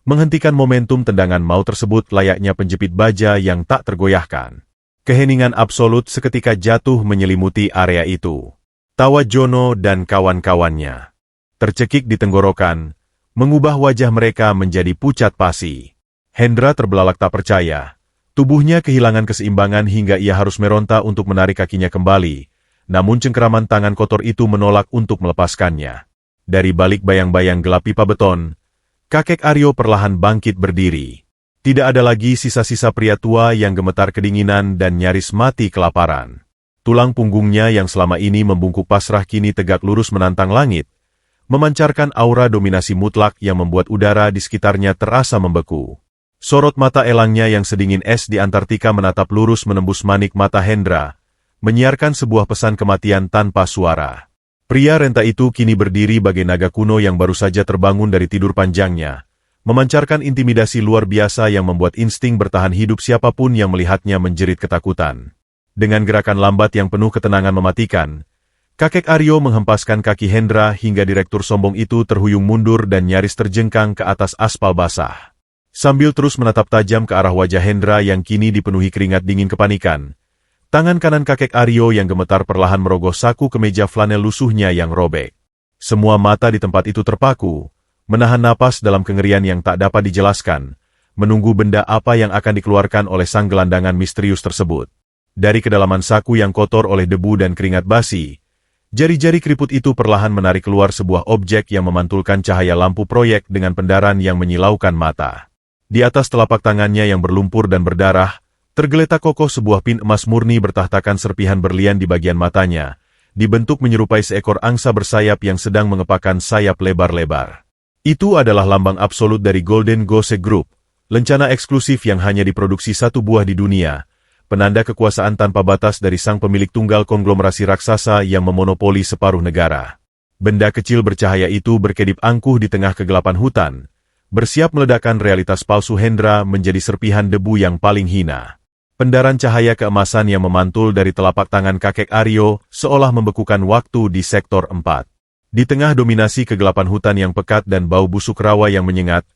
menghentikan momentum tendangan maut tersebut layaknya penjepit baja yang tak tergoyahkan. Keheningan absolut seketika jatuh menyelimuti area itu. Tawa Jono dan kawan-kawannya tercekik di tenggorokan, mengubah wajah mereka menjadi pucat pasi. Hendra terbelalak tak percaya. Tubuhnya kehilangan keseimbangan hingga ia harus meronta untuk menarik kakinya kembali, namun cengkeraman tangan kotor itu menolak untuk melepaskannya. Dari balik bayang-bayang gelap pipa beton, kakek Aryo perlahan bangkit berdiri. Tidak ada lagi sisa-sisa pria tua yang gemetar kedinginan dan nyaris mati kelaparan. Tulang punggungnya yang selama ini membungkuk pasrah kini tegak lurus menantang langit, memancarkan aura dominasi mutlak yang membuat udara di sekitarnya terasa membeku. Sorot mata elangnya yang sedingin es di Antartika menatap lurus menembus manik mata Hendra, menyiarkan sebuah pesan kematian tanpa suara. Pria renta itu kini berdiri bagai naga kuno yang baru saja terbangun dari tidur panjangnya, memancarkan intimidasi luar biasa yang membuat insting bertahan hidup siapapun yang melihatnya menjerit ketakutan. Dengan gerakan lambat yang penuh ketenangan mematikan, kakek Aryo menghempaskan kaki Hendra hingga direktur sombong itu terhuyung mundur dan nyaris terjengkang ke atas aspal basah. Sambil terus menatap tajam ke arah wajah Hendra yang kini dipenuhi keringat dingin kepanikan, tangan kanan kakek Aryo yang gemetar perlahan merogoh saku kemeja flanel lusuhnya yang robek. Semua mata di tempat itu terpaku, menahan napas dalam kengerian yang tak dapat dijelaskan, menunggu benda apa yang akan dikeluarkan oleh sang gelandangan misterius tersebut. Dari kedalaman saku yang kotor oleh debu dan keringat basi, jari-jari keriput itu perlahan menarik keluar sebuah objek yang memantulkan cahaya lampu proyek dengan pendaran yang menyilaukan mata. Di atas telapak tangannya yang berlumpur dan berdarah, tergeletak kokoh sebuah pin emas murni bertahtakan serpihan berlian di bagian matanya, dibentuk menyerupai seekor angsa bersayap yang sedang mengepakkan sayap lebar-lebar. Itu adalah lambang absolut dari Golden Goose Group, lencana eksklusif yang hanya diproduksi satu buah di dunia, penanda kekuasaan tanpa batas dari sang pemilik tunggal konglomerasi raksasa yang memonopoli separuh negara. Benda kecil bercahaya itu berkedip angkuh di tengah kegelapan hutan, bersiap meledakkan realitas palsu Hendra menjadi serpihan debu yang paling hina. Pendaran cahaya keemasan yang memantul dari telapak tangan kakek Aryo seolah membekukan waktu di sektor 4. Di tengah dominasi kegelapan hutan yang pekat dan bau busuk rawa yang menyengat,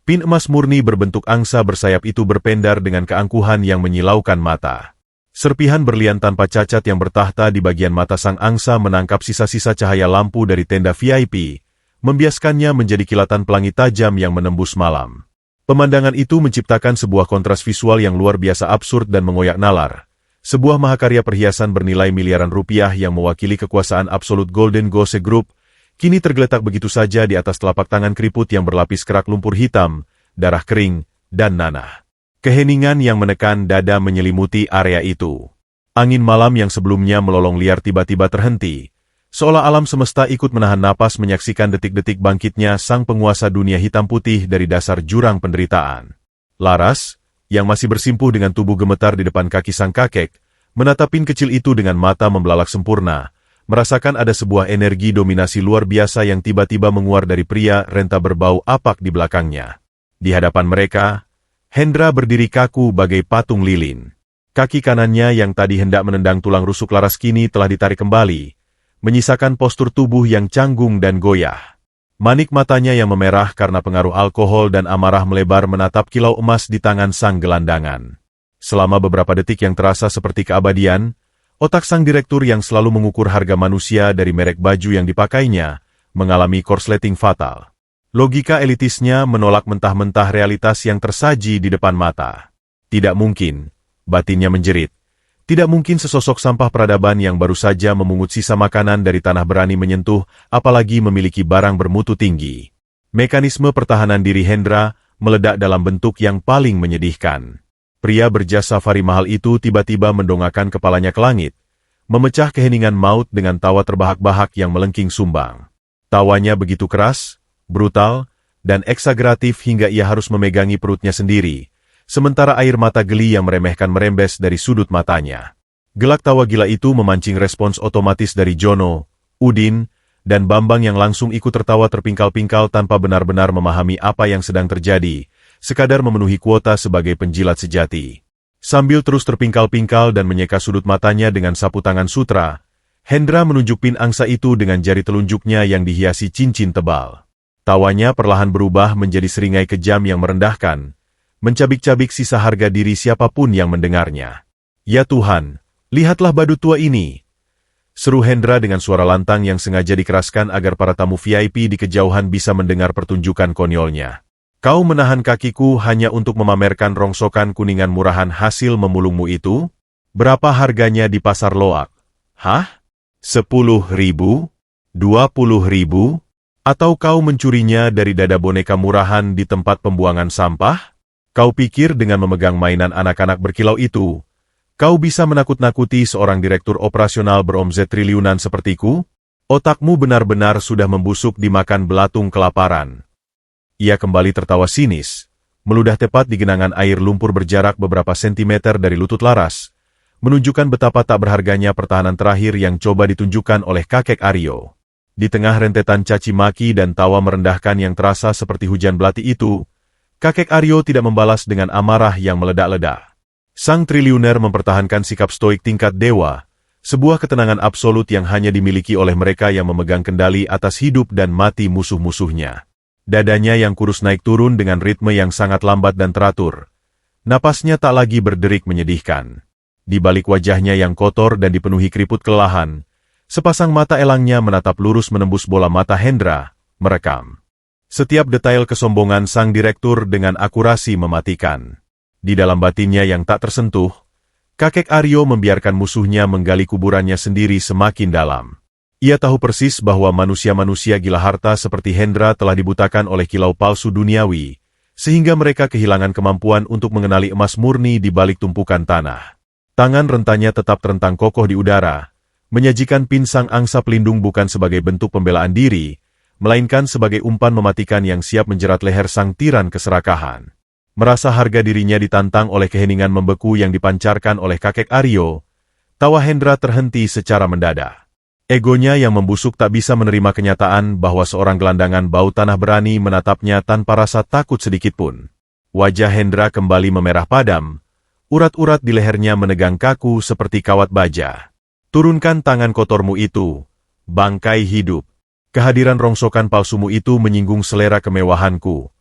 pin emas murni berbentuk angsa bersayap itu berpendar dengan keangkuhan yang menyilaukan mata. Serpihan berlian tanpa cacat yang bertahta di bagian mata sang angsa menangkap sisa-sisa cahaya lampu dari tenda VIP, membiaskannya menjadi kilatan pelangi tajam yang menembus malam. Pemandangan itu menciptakan sebuah kontras visual yang luar biasa absurd dan mengoyak nalar. Sebuah mahakarya perhiasan bernilai miliaran rupiah yang mewakili kekuasaan absolut Golden Goose Group, kini tergeletak begitu saja di atas telapak tangan keriput yang berlapis kerak lumpur hitam, darah kering, dan nanah. Keheningan yang menekan dada menyelimuti area itu. Angin malam yang sebelumnya melolong liar tiba-tiba terhenti, seolah alam semesta ikut menahan napas menyaksikan detik-detik bangkitnya sang penguasa dunia hitam putih dari dasar jurang penderitaan. Laras, yang masih bersimpuh dengan tubuh gemetar di depan kaki sang kakek, menatap pin kecil itu dengan mata membelalak sempurna, merasakan ada sebuah energi dominasi luar biasa yang tiba-tiba menguar dari pria renta berbau apak di belakangnya. Di hadapan mereka, Hendra berdiri kaku bagai patung lilin. Kaki kanannya yang tadi hendak menendang tulang rusuk Laras kini telah ditarik kembali, menyisakan postur tubuh yang canggung dan goyah. Manik matanya yang memerah karena pengaruh alkohol dan amarah melebar menatap kilau emas di tangan sang gelandangan. Selama beberapa detik yang terasa seperti keabadian, otak sang direktur yang selalu mengukur harga manusia dari merek baju yang dipakainya, mengalami korsleting fatal. Logika elitisnya menolak mentah-mentah realitas yang tersaji di depan mata. Tidak mungkin, batinnya menjerit. Tidak mungkin sesosok sampah peradaban yang baru saja memungut sisa makanan dari tanah berani menyentuh, apalagi memiliki barang bermutu tinggi. Mekanisme pertahanan diri Hendra meledak dalam bentuk yang paling menyedihkan. Pria berjas safari mahal itu tiba-tiba mendongakkan kepalanya ke langit, memecah keheningan maut dengan tawa terbahak-bahak yang melengking sumbang. Tawanya begitu keras, brutal, dan eksageratif hingga ia harus memegangi perutnya sendiri, sementara air mata geli yang meremehkan merembes dari sudut matanya. Gelak tawa gila itu memancing respons otomatis dari Jono, Udin, dan Bambang yang langsung ikut tertawa terpingkal-pingkal tanpa benar-benar memahami apa yang sedang terjadi, sekadar memenuhi kuota sebagai penjilat sejati. Sambil terus terpingkal-pingkal dan menyeka sudut matanya dengan sapu tangan sutra, Hendra menunjuk pin angsa itu dengan jari telunjuknya yang dihiasi cincin tebal. Tawanya perlahan berubah menjadi seringai kejam yang merendahkan, mencabik-cabik sisa harga diri siapapun yang mendengarnya. Ya Tuhan, lihatlah badut tua ini! Seru Hendra dengan suara lantang yang sengaja dikeraskan agar para tamu VIP di kejauhan bisa mendengar pertunjukan konyolnya. Kau menahan kakiku hanya untuk memamerkan rongsokan kuningan murahan hasil memulungmu itu? Berapa harganya di pasar loak? Hah? 10.000? 20.000? Atau kau mencurinya dari dada boneka murahan di tempat pembuangan sampah? Kau pikir dengan memegang mainan anak-anak berkilau itu, kau bisa menakut-nakuti seorang direktur operasional beromzet triliunan sepertiku? Otakmu benar-benar sudah membusuk dimakan belatung kelaparan. Ia kembali tertawa sinis, meludah tepat di genangan air lumpur berjarak beberapa sentimeter dari lutut Laras, menunjukkan betapa tak berharganya pertahanan terakhir yang coba ditunjukkan oleh kakek Aryo. Di tengah rentetan caci maki dan tawa merendahkan yang terasa seperti hujan belati itu, kakek Aryo tidak membalas dengan amarah yang meledak-ledak. Sang triliuner mempertahankan sikap stoik tingkat dewa, sebuah ketenangan absolut yang hanya dimiliki oleh mereka yang memegang kendali atas hidup dan mati musuh-musuhnya. Dadanya yang kurus naik turun dengan ritme yang sangat lambat dan teratur. Napasnya tak lagi berderik menyedihkan. Di balik wajahnya yang kotor dan dipenuhi keriput kelelahan, sepasang mata elangnya menatap lurus menembus bola mata Hendra, merekam setiap detail kesombongan sang direktur dengan akurasi mematikan. Di dalam batinnya yang tak tersentuh, kakek Aryo membiarkan musuhnya menggali kuburannya sendiri semakin dalam. Ia tahu persis bahwa manusia-manusia gila harta seperti Hendra telah dibutakan oleh kilau palsu duniawi, sehingga mereka kehilangan kemampuan untuk mengenali emas murni di balik tumpukan tanah. Tangan rentanya tetap terentang kokoh di udara, menyajikan pin sang angsa pelindung bukan sebagai bentuk pembelaan diri, melainkan sebagai umpan mematikan yang siap menjerat leher sang tiran keserakahan. Merasa harga dirinya ditantang oleh keheningan membeku yang dipancarkan oleh kakek Aryo, tawa Hendra terhenti secara mendadak. Egonya yang membusuk tak bisa menerima kenyataan bahwa seorang gelandangan bau tanah berani menatapnya tanpa rasa takut sedikitpun. Wajah Hendra kembali memerah padam, urat-urat di lehernya menegang kaku seperti kawat baja. Turunkan tangan kotormu itu, bangkai hidup. Kehadiran rongsokan palsumu itu menyinggung selera kemewahanku.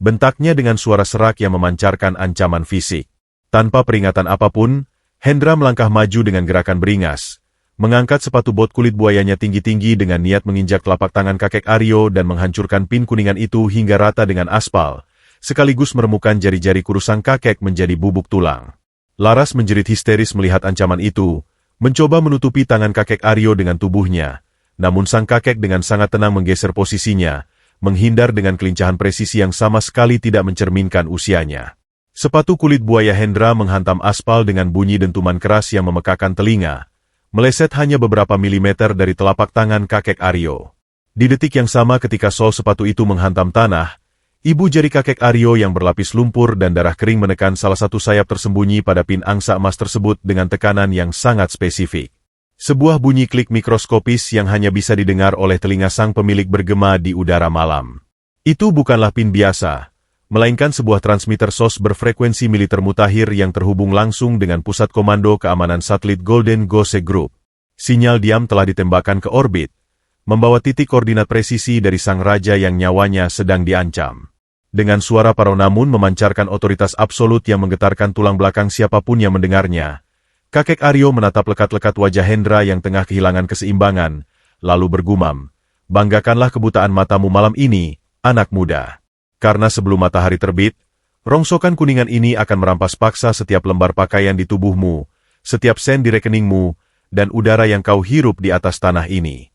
Bentaknya dengan suara serak yang memancarkan ancaman fisik. Tanpa peringatan apapun, Hendra melangkah maju dengan gerakan beringas, mengangkat sepatu bot kulit buayanya tinggi-tinggi dengan niat menginjak telapak tangan kakek Aryo dan menghancurkan pin kuningan itu hingga rata dengan aspal, sekaligus meremukkan jari-jari kurus sang kakek menjadi bubuk tulang. Laras menjerit histeris melihat ancaman itu, mencoba menutupi tangan kakek Aryo dengan tubuhnya, Namun sang kakek dengan sangat tenang menggeser posisinya, menghindar dengan kelincahan presisi yang sama sekali tidak mencerminkan usianya. Sepatu kulit buaya Hendra menghantam aspal dengan bunyi dentuman keras yang memekakan telinga, meleset hanya beberapa milimeter dari telapak tangan kakek Aryo. Di detik yang sama ketika sol sepatu itu menghantam tanah, ibu jari kakek Aryo yang berlapis lumpur dan darah kering menekan salah satu sayap tersembunyi pada pin angsa emas tersebut dengan tekanan yang sangat spesifik. Sebuah bunyi klik mikroskopis yang hanya bisa didengar oleh telinga sang pemilik bergema di udara malam. Itu bukanlah pin biasa, melainkan sebuah transmitter SOS berfrekuensi militer mutakhir yang terhubung langsung dengan Pusat Komando Keamanan Satelit Golden Goose Group. Sinyal diam telah ditembakkan ke orbit, membawa titik koordinat presisi dari sang raja yang nyawanya sedang diancam. Dengan suara parau namun memancarkan otoritas absolut yang menggetarkan tulang belakang siapapun yang mendengarnya, kakek Aryo menatap lekat-lekat wajah Hendra yang tengah kehilangan keseimbangan, lalu bergumam, "Banggakanlah kebutaan matamu malam ini, anak muda. Karena sebelum matahari terbit, rongsokan kuningan ini akan merampas paksa setiap lembar pakaian di tubuhmu, setiap sen di rekeningmu, dan udara yang kau hirup di atas tanah ini."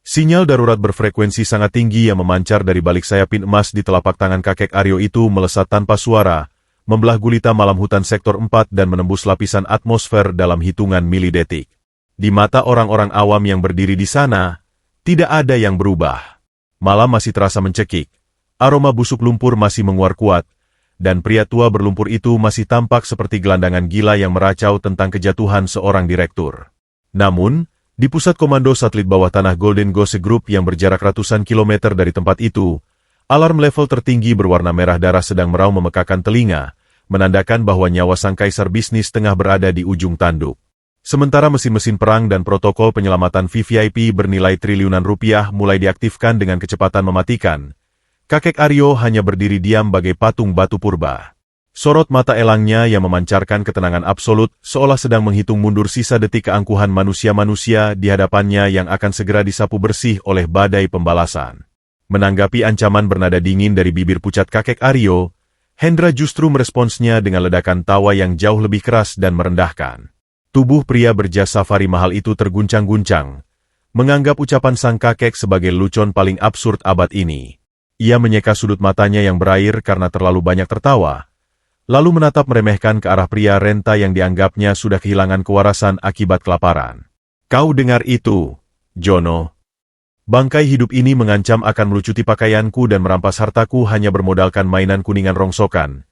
Sinyal darurat berfrekuensi sangat tinggi yang memancar dari balik sayapin emas di telapak tangan kakek Aryo itu melesat tanpa suara, membelah gulita malam hutan sektor 4 dan menembus lapisan atmosfer dalam hitungan milidetik. Di mata orang-orang awam yang berdiri di sana, tidak ada yang berubah. Malam masih terasa mencekik. Aroma busuk lumpur masih menguar kuat, dan pria tua berlumpur itu masih tampak seperti gelandangan gila yang meracau tentang kejatuhan seorang direktur. Namun, di pusat komando satelit bawah tanah Golden Goose Group yang berjarak ratusan kilometer dari tempat itu, alarm level tertinggi berwarna merah darah sedang meraung memekakan telinga, menandakan bahwa nyawa sang kaisar bisnis tengah berada di ujung tanduk. Sementara mesin-mesin perang dan protokol penyelamatan VVIP bernilai triliunan rupiah mulai diaktifkan dengan kecepatan mematikan, kakek Aryo hanya berdiri diam bagai patung batu purba. Sorot mata elangnya yang memancarkan ketenangan absolut seolah sedang menghitung mundur sisa detik keangkuhan manusia-manusia di hadapannya yang akan segera disapu bersih oleh badai pembalasan. Menanggapi ancaman bernada dingin dari bibir pucat kakek Aryo, Hendra justru meresponsnya dengan ledakan tawa yang jauh lebih keras dan merendahkan. Tubuh pria berjas safari mahal itu terguncang-guncang, menganggap ucapan sang kakek sebagai lelucon paling absurd abad ini. Ia menyeka sudut matanya yang berair karena terlalu banyak tertawa, lalu menatap meremehkan ke arah pria renta yang dianggapnya sudah kehilangan kewarasan akibat kelaparan. "Kau dengar itu, Jono? Bangkai hidup ini mengancam akan melucuti pakaianku dan merampas hartaku hanya bermodalkan mainan kuningan rongsokan,"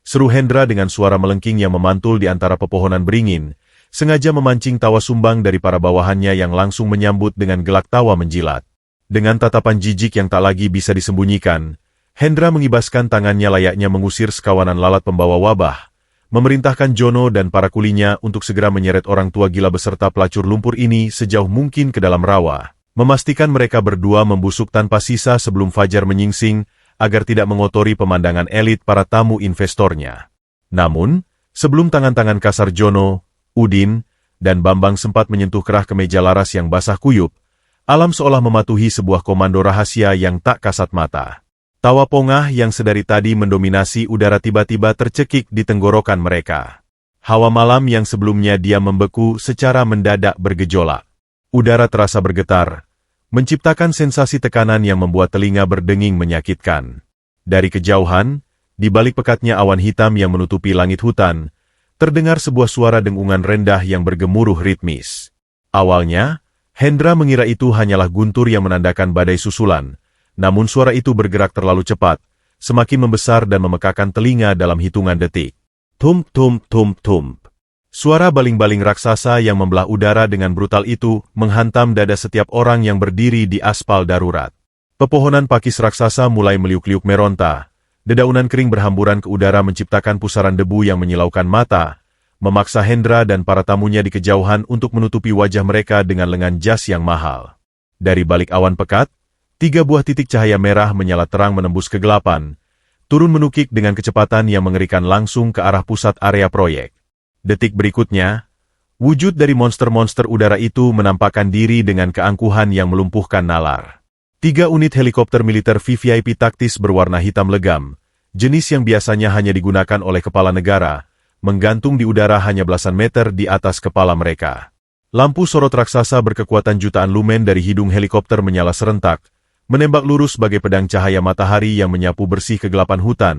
seru Hendra dengan suara melengking yang memantul di antara pepohonan beringin, sengaja memancing tawa sumbang dari para bawahannya yang langsung menyambut dengan gelak tawa menjilat. Dengan tatapan jijik yang tak lagi bisa disembunyikan, Hendra mengibaskan tangannya layaknya mengusir sekawanan lalat pembawa wabah, memerintahkan Jono dan para kulinya untuk segera menyeret orang tua gila beserta pelacur lumpur ini sejauh mungkin ke dalam rawa, memastikan mereka berdua membusuk tanpa sisa sebelum fajar menyingsing agar tidak mengotori pemandangan elit para tamu investornya. Namun, sebelum tangan-tangan kasar Jono, Udin, dan Bambang sempat menyentuh kerah kemeja laras yang basah kuyup, alam seolah mematuhi sebuah komando rahasia yang tak kasat mata. Tawa pongah yang sedari tadi mendominasi udara tiba-tiba tercekik di tenggorokan mereka. Hawa malam yang sebelumnya diam membeku secara mendadak bergejolak. Udara terasa bergetar, menciptakan sensasi tekanan yang membuat telinga berdenging menyakitkan. Dari kejauhan, di balik pekatnya awan hitam yang menutupi langit hutan, terdengar sebuah suara dengungan rendah yang bergemuruh ritmis. Awalnya, Hendra mengira itu hanyalah guntur yang menandakan badai susulan, namun suara itu bergerak terlalu cepat, semakin membesar dan memekakan telinga dalam hitungan detik. Tump tump tump tump. Suara baling-baling raksasa yang membelah udara dengan brutal itu menghantam dada setiap orang yang berdiri di aspal darurat. Pepohonan pakis raksasa mulai meliuk-liuk meronta, dedaunan kering berhamburan ke udara menciptakan pusaran debu yang menyilaukan mata, memaksa Hendra dan para tamunya di kejauhan untuk menutupi wajah mereka dengan lengan jas yang mahal. Dari balik awan pekat, 3 buah titik cahaya merah menyala terang menembus kegelapan, turun menukik dengan kecepatan yang mengerikan langsung ke arah pusat area proyek. Detik berikutnya, wujud dari monster-monster udara itu menampakkan diri dengan keangkuhan yang melumpuhkan nalar. 3 unit helikopter militer VVIP taktis berwarna hitam legam, jenis yang biasanya hanya digunakan oleh kepala negara, menggantung di udara hanya belasan meter di atas kepala mereka. Lampu sorot raksasa berkekuatan jutaan lumen dari hidung helikopter menyala serentak, menembak lurus bagai pedang cahaya matahari yang menyapu bersih kegelapan hutan,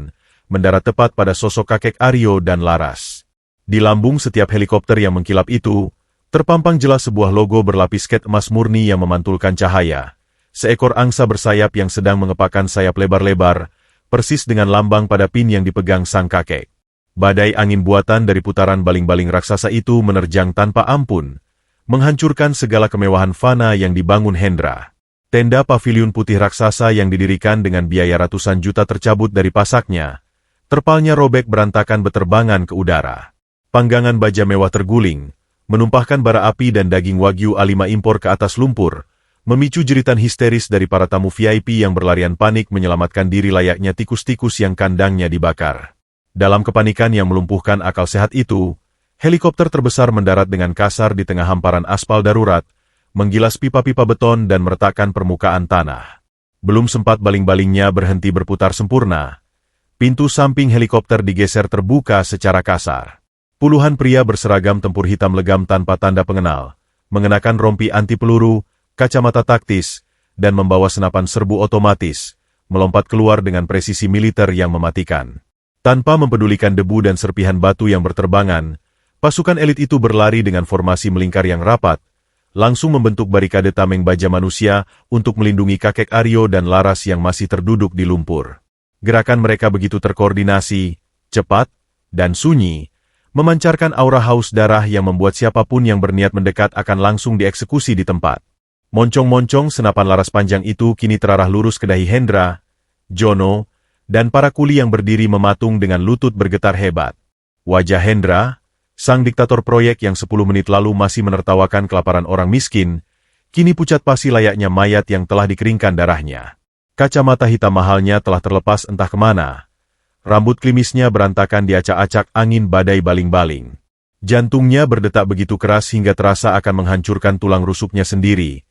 mendarat tepat pada sosok kakek Aryo dan Laras. Di lambung setiap helikopter yang mengkilap itu, terpampang jelas sebuah logo berlapis cat emas murni yang memantulkan cahaya. Seekor angsa bersayap yang sedang mengepakkan sayap lebar-lebar, persis dengan lambang pada pin yang dipegang sang kakek. Badai angin buatan dari putaran baling-baling raksasa itu menerjang tanpa ampun, menghancurkan segala kemewahan fana yang dibangun Hendra. Tenda paviliun putih raksasa yang didirikan dengan biaya ratusan juta tercabut dari pasaknya, terpalnya robek berantakan beterbangan ke udara. Panggangan baja mewah terguling, menumpahkan bara api dan daging wagyu A5 impor ke atas lumpur, memicu jeritan histeris dari para tamu VIP yang berlarian panik menyelamatkan diri layaknya tikus-tikus yang kandangnya dibakar. Dalam kepanikan yang melumpuhkan akal sehat itu, helikopter terbesar mendarat dengan kasar di tengah hamparan aspal darurat, menggilas pipa-pipa beton dan meretakkan permukaan tanah. Belum sempat baling-balingnya berhenti berputar sempurna, pintu samping helikopter digeser terbuka secara kasar. Puluhan pria berseragam tempur hitam legam tanpa tanda pengenal, mengenakan rompi anti peluru, kacamata taktis, dan membawa senapan serbu otomatis, melompat keluar dengan presisi militer yang mematikan. Tanpa mempedulikan debu dan serpihan batu yang berterbangan, pasukan elit itu berlari dengan formasi melingkar yang rapat, langsung membentuk barikade tameng baja manusia untuk melindungi kakek Aryo dan Laras yang masih terduduk di lumpur. Gerakan mereka begitu terkoordinasi, cepat, dan sunyi, memancarkan aura haus darah yang membuat siapapun yang berniat mendekat akan langsung dieksekusi di tempat. Moncong-moncong senapan laras panjang itu kini terarah lurus ke dahi Hendra, Jono, dan para kuli yang berdiri mematung dengan lutut bergetar hebat. Wajah Hendra, sang diktator proyek yang 10 menit lalu masih menertawakan kelaparan orang miskin, kini pucat pasi layaknya mayat yang telah dikeringkan darahnya. Kacamata hitam mahalnya telah terlepas entah kemana. Rambut klimisnya berantakan diacak-acak angin badai baling-baling. Jantungnya berdetak begitu keras hingga terasa akan menghancurkan tulang rusuknya sendiri.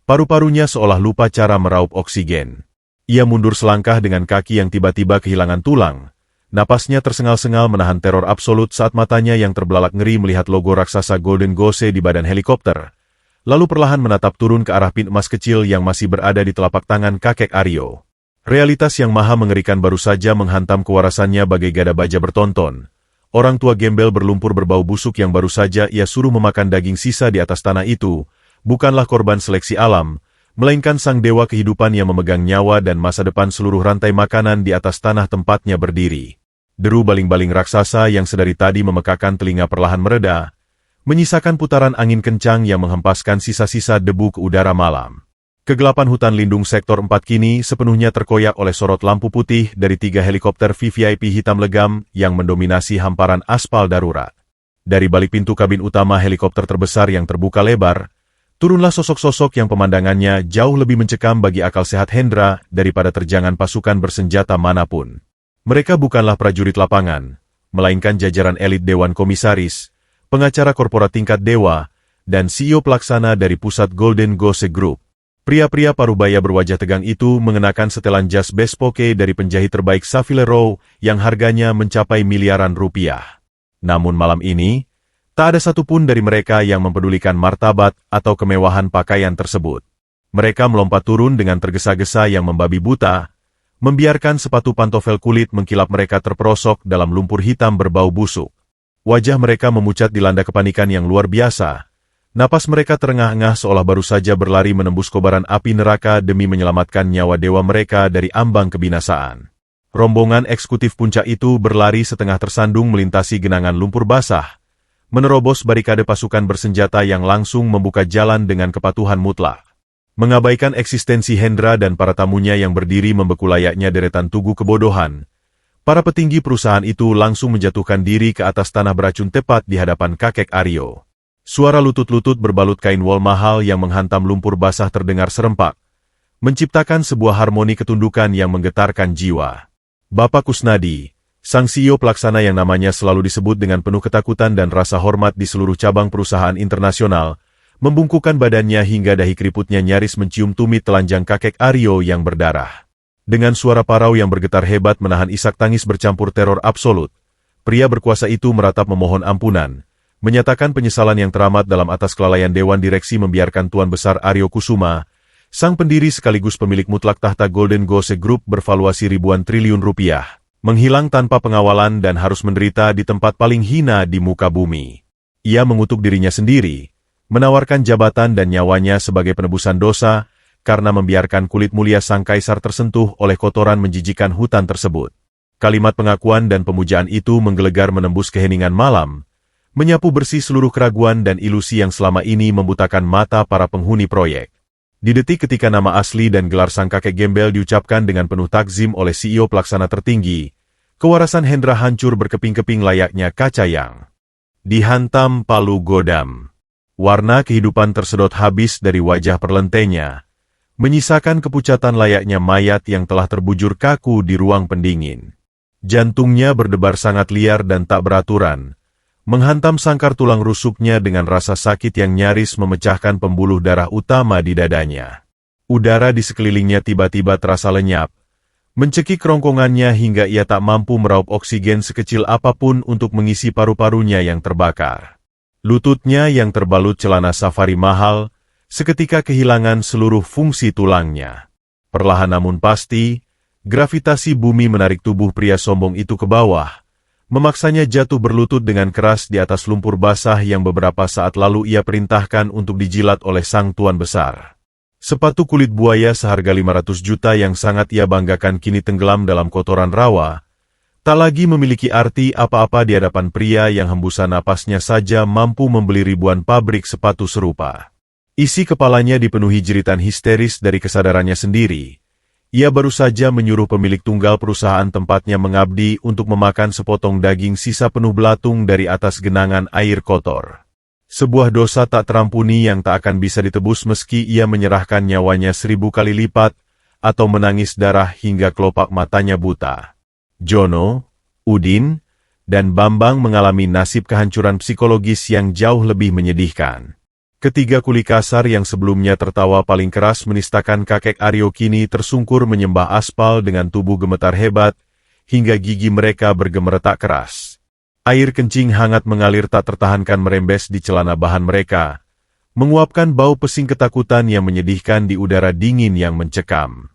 Paru-parunya seolah lupa cara meraup oksigen. Ia mundur selangkah dengan kaki yang tiba-tiba kehilangan tulang. Napasnya tersengal-sengal menahan teror absolut saat matanya yang terbelalak ngeri melihat logo raksasa Golden Goose di badan helikopter. Lalu perlahan menatap turun ke arah pin emas kecil yang masih berada di telapak tangan kakek Aryo. Realitas yang maha mengerikan baru saja menghantam kewarasannya bagai gada baja bertonton. Orang tua gembel berlumpur berbau busuk yang baru saja ia suruh memakan daging sisa di atas tanah itu, bukanlah korban seleksi alam, melainkan sang dewa kehidupan yang memegang nyawa dan masa depan seluruh rantai makanan di atas tanah tempatnya berdiri. Deru baling-baling raksasa yang sedari tadi memekakan telinga perlahan mereda, menyisakan putaran angin kencang yang menghempaskan sisa-sisa debu ke udara malam. Kegelapan hutan lindung sektor 4 kini sepenuhnya terkoyak oleh sorot lampu putih dari 3 helikopter VVIP hitam legam yang mendominasi hamparan aspal darurat. Dari balik pintu kabin utama helikopter terbesar yang terbuka lebar, turunlah sosok-sosok yang pemandangannya jauh lebih mencekam bagi akal sehat Hendra daripada terjangan pasukan bersenjata manapun. Mereka bukanlah prajurit lapangan, melainkan jajaran elit Dewan Komisaris, pengacara korporat tingkat dewa, dan CEO pelaksana dari pusat Golden Goose Group. Pria-pria parubaya berwajah tegang itu mengenakan setelan jas bespoke dari penjahit terbaik Savile Row yang harganya mencapai miliaran rupiah. Namun malam ini, tak ada satupun dari mereka yang mempedulikan martabat atau kemewahan pakaian tersebut. Mereka melompat turun dengan tergesa-gesa yang membabi buta, membiarkan sepatu pantofel kulit mengkilap mereka terperosok dalam lumpur hitam berbau busuk. Wajah mereka memucat dilanda kepanikan yang luar biasa. Napas mereka terengah-engah seolah baru saja berlari menembus kobaran api neraka demi menyelamatkan nyawa dewa mereka dari ambang kebinasaan. Rombongan eksekutif puncak itu berlari setengah tersandung melintasi genangan lumpur basah, menerobos barikade pasukan bersenjata yang langsung membuka jalan dengan kepatuhan mutlak. Mengabaikan eksistensi Hendra dan para tamunya yang berdiri membeku layaknya deretan tugu kebodohan, para petinggi perusahaan itu langsung menjatuhkan diri ke atas tanah beracun tepat di hadapan kakek Aryo. Suara lutut-lutut berbalut kain wol mahal yang menghantam lumpur basah terdengar serempak, menciptakan sebuah harmoni ketundukan yang menggetarkan jiwa. Bapak Kusnadi, sang CEO pelaksana yang namanya selalu disebut dengan penuh ketakutan dan rasa hormat di seluruh cabang perusahaan internasional, membungkukkan badannya hingga dahi keriputnya nyaris mencium tumit telanjang kakek Aryo yang berdarah. Dengan suara parau yang bergetar hebat menahan isak tangis bercampur teror absolut, pria berkuasa itu meratap memohon ampunan, menyatakan penyesalan yang teramat dalam atas kelalaian Dewan Direksi membiarkan Tuan Besar Aryo Kusuma, sang pendiri sekaligus pemilik mutlak tahta Golden Goose Group bervaluasi ribuan triliun rupiah, menghilang tanpa pengawalan dan harus menderita di tempat paling hina di muka bumi. Ia mengutuk dirinya sendiri, menawarkan jabatan dan nyawanya sebagai penebusan dosa karena membiarkan kulit mulia sang kaisar tersentuh oleh kotoran menjijikan hutan tersebut. Kalimat pengakuan dan pemujaan itu menggelegar menembus keheningan malam, menyapu bersih seluruh keraguan dan ilusi yang selama ini membutakan mata para penghuni proyek. Di detik ketika nama asli dan gelar sang kakek gembel diucapkan dengan penuh takzim oleh CEO pelaksana tertinggi, kewarasan Hendra hancur berkeping-keping layaknya kaca yang dihantam palu godam. Warna kehidupan tersedot habis dari wajah perlentenya, menyisakan kepucatan layaknya mayat yang telah terbujur kaku di ruang pendingin. Jantungnya berdebar sangat liar dan tak beraturan, menghantam sangkar tulang rusuknya dengan rasa sakit yang nyaris memecahkan pembuluh darah utama di dadanya. Udara di sekelilingnya tiba-tiba terasa lenyap, mencekik kerongkongannya hingga ia tak mampu meraup oksigen sekecil apapun untuk mengisi paru-parunya yang terbakar. Lututnya yang terbalut celana safari mahal, seketika kehilangan seluruh fungsi tulangnya. Perlahan namun pasti, gravitasi bumi menarik tubuh pria sombong itu ke bawah, memaksanya jatuh berlutut dengan keras di atas lumpur basah yang beberapa saat lalu ia perintahkan untuk dijilat oleh sang tuan besar. Sepatu kulit buaya seharga 500 juta yang sangat ia banggakan kini tenggelam dalam kotoran rawa, tak lagi memiliki arti apa-apa di hadapan pria yang hembusan napasnya saja mampu membeli ribuan pabrik sepatu serupa. Isi kepalanya dipenuhi jeritan histeris dari kesadarannya sendiri. Ia baru saja menyuruh pemilik tunggal perusahaan tempatnya mengabdi untuk memakan sepotong daging sisa penuh belatung dari atas genangan air kotor. Sebuah dosa tak terampuni yang tak akan bisa ditebus meski ia menyerahkan nyawanya 1000 kali lipat, atau menangis darah hingga kelopak matanya buta. Jono, Udin, dan Bambang mengalami nasib kehancuran psikologis yang jauh lebih menyedihkan. Ketiga kuli kasar yang sebelumnya tertawa paling keras menistakan kakek Aryo kini tersungkur menyembah aspal dengan tubuh gemetar hebat, hingga gigi mereka bergemeretak keras. Air kencing hangat mengalir tak tertahankan merembes di celana bahan mereka, menguapkan bau pesing ketakutan yang menyedihkan di udara dingin yang mencekam.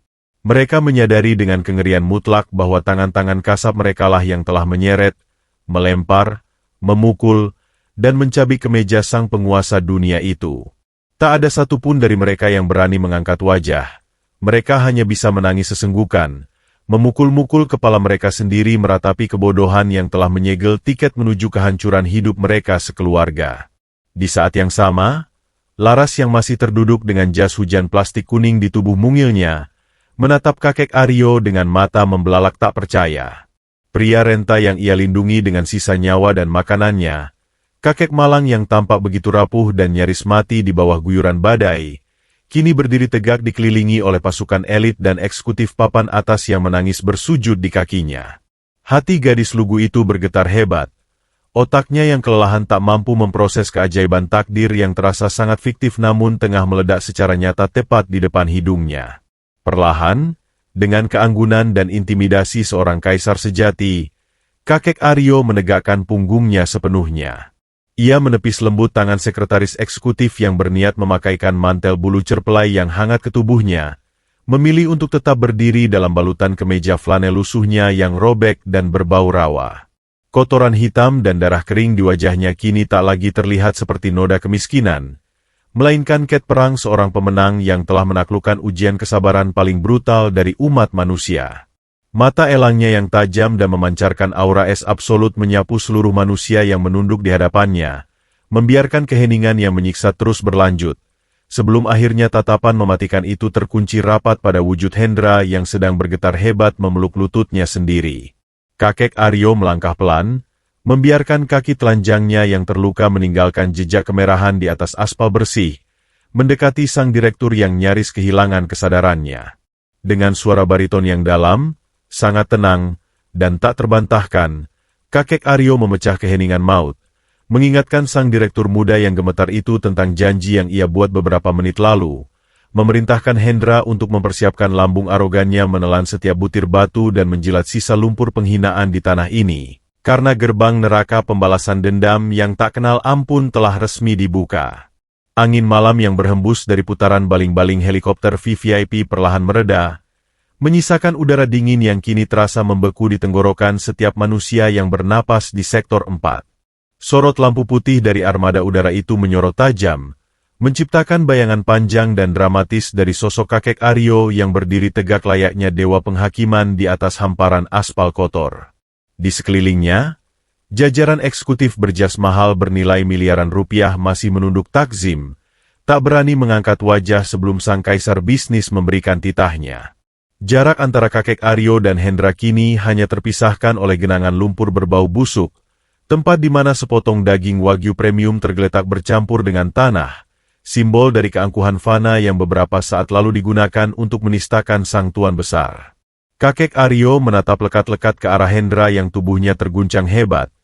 Mereka menyadari dengan kengerian mutlak bahwa tangan-tangan kasar merekalah yang telah menyeret, melempar, memukul, dan mencabik kemeja sang penguasa dunia itu. Tak ada satupun dari mereka yang berani mengangkat wajah. Mereka hanya bisa menangis sesenggukan, memukul-mukul kepala mereka sendiri meratapi kebodohan yang telah menyegel tiket menuju kehancuran hidup mereka sekeluarga. Di saat yang sama, Laras yang masih terduduk dengan jas hujan plastik kuning di tubuh mungilnya, menatap kakek Aryo dengan mata membelalak tak percaya. Pria renta yang ia lindungi dengan sisa nyawa dan makanannya, kakek malang yang tampak begitu rapuh dan nyaris mati di bawah guyuran badai, kini berdiri tegak dikelilingi oleh pasukan elit dan eksekutif papan atas yang menangis bersujud di kakinya. Hati gadis lugu itu bergetar hebat. Otaknya yang kelelahan tak mampu memproses keajaiban takdir yang terasa sangat fiktif namun tengah meledak secara nyata tepat di depan hidungnya. Perlahan, dengan keanggunan dan intimidasi seorang kaisar sejati, kakek Aryo menegakkan punggungnya sepenuhnya. Ia menepis lembut tangan sekretaris eksekutif yang berniat memakaikan mantel bulu cerpelai yang hangat ke tubuhnya, memilih untuk tetap berdiri dalam balutan kemeja flanel lusuhnya yang robek dan berbau rawa. Kotoran hitam dan darah kering di wajahnya kini tak lagi terlihat seperti noda kemiskinan, melainkan ket perang seorang pemenang yang telah menaklukkan ujian kesabaran paling brutal dari umat manusia. Mata elangnya yang tajam dan memancarkan aura es absolut menyapu seluruh manusia yang menunduk di hadapannya, membiarkan keheningan yang menyiksa terus berlanjut, sebelum akhirnya tatapan mematikan itu terkunci rapat pada wujud Hendra yang sedang bergetar hebat memeluk lututnya sendiri. Kakek Aryo melangkah pelan, membiarkan kaki telanjangnya yang terluka meninggalkan jejak kemerahan di atas aspal bersih, mendekati sang direktur yang nyaris kehilangan kesadarannya. Dengan suara bariton yang dalam, sangat tenang, dan tak terbantahkan, kakek Aryo memecah keheningan maut, mengingatkan sang direktur muda yang gemetar itu tentang janji yang ia buat beberapa menit lalu, memerintahkan Hendra untuk mempersiapkan lambung arogannya menelan setiap butir batu dan menjilat sisa lumpur penghinaan di tanah ini. Karena gerbang neraka pembalasan dendam yang tak kenal ampun telah resmi dibuka. Angin malam yang berhembus dari putaran baling-baling helikopter VVIP perlahan mereda, menyisakan udara dingin yang kini terasa membeku di tenggorokan setiap manusia yang bernapas di sektor 4. Sorot lampu putih dari armada udara itu menyorot tajam, menciptakan bayangan panjang dan dramatis dari sosok kakek Aryo yang berdiri tegak layaknya dewa penghakiman di atas hamparan aspal kotor. Di sekelilingnya, jajaran eksekutif berjas mahal bernilai miliaran rupiah masih menunduk takzim, tak berani mengangkat wajah sebelum sang kaisar bisnis memberikan titahnya. Jarak antara kakek Aryo dan Hendra kini hanya terpisahkan oleh genangan lumpur berbau busuk, tempat di mana sepotong daging wagyu premium tergeletak bercampur dengan tanah, simbol dari keangkuhan fana yang beberapa saat lalu digunakan untuk menistakan sang tuan besar. Kakek Aryo menatap lekat-lekat ke arah Hendra yang tubuhnya terguncang hebat,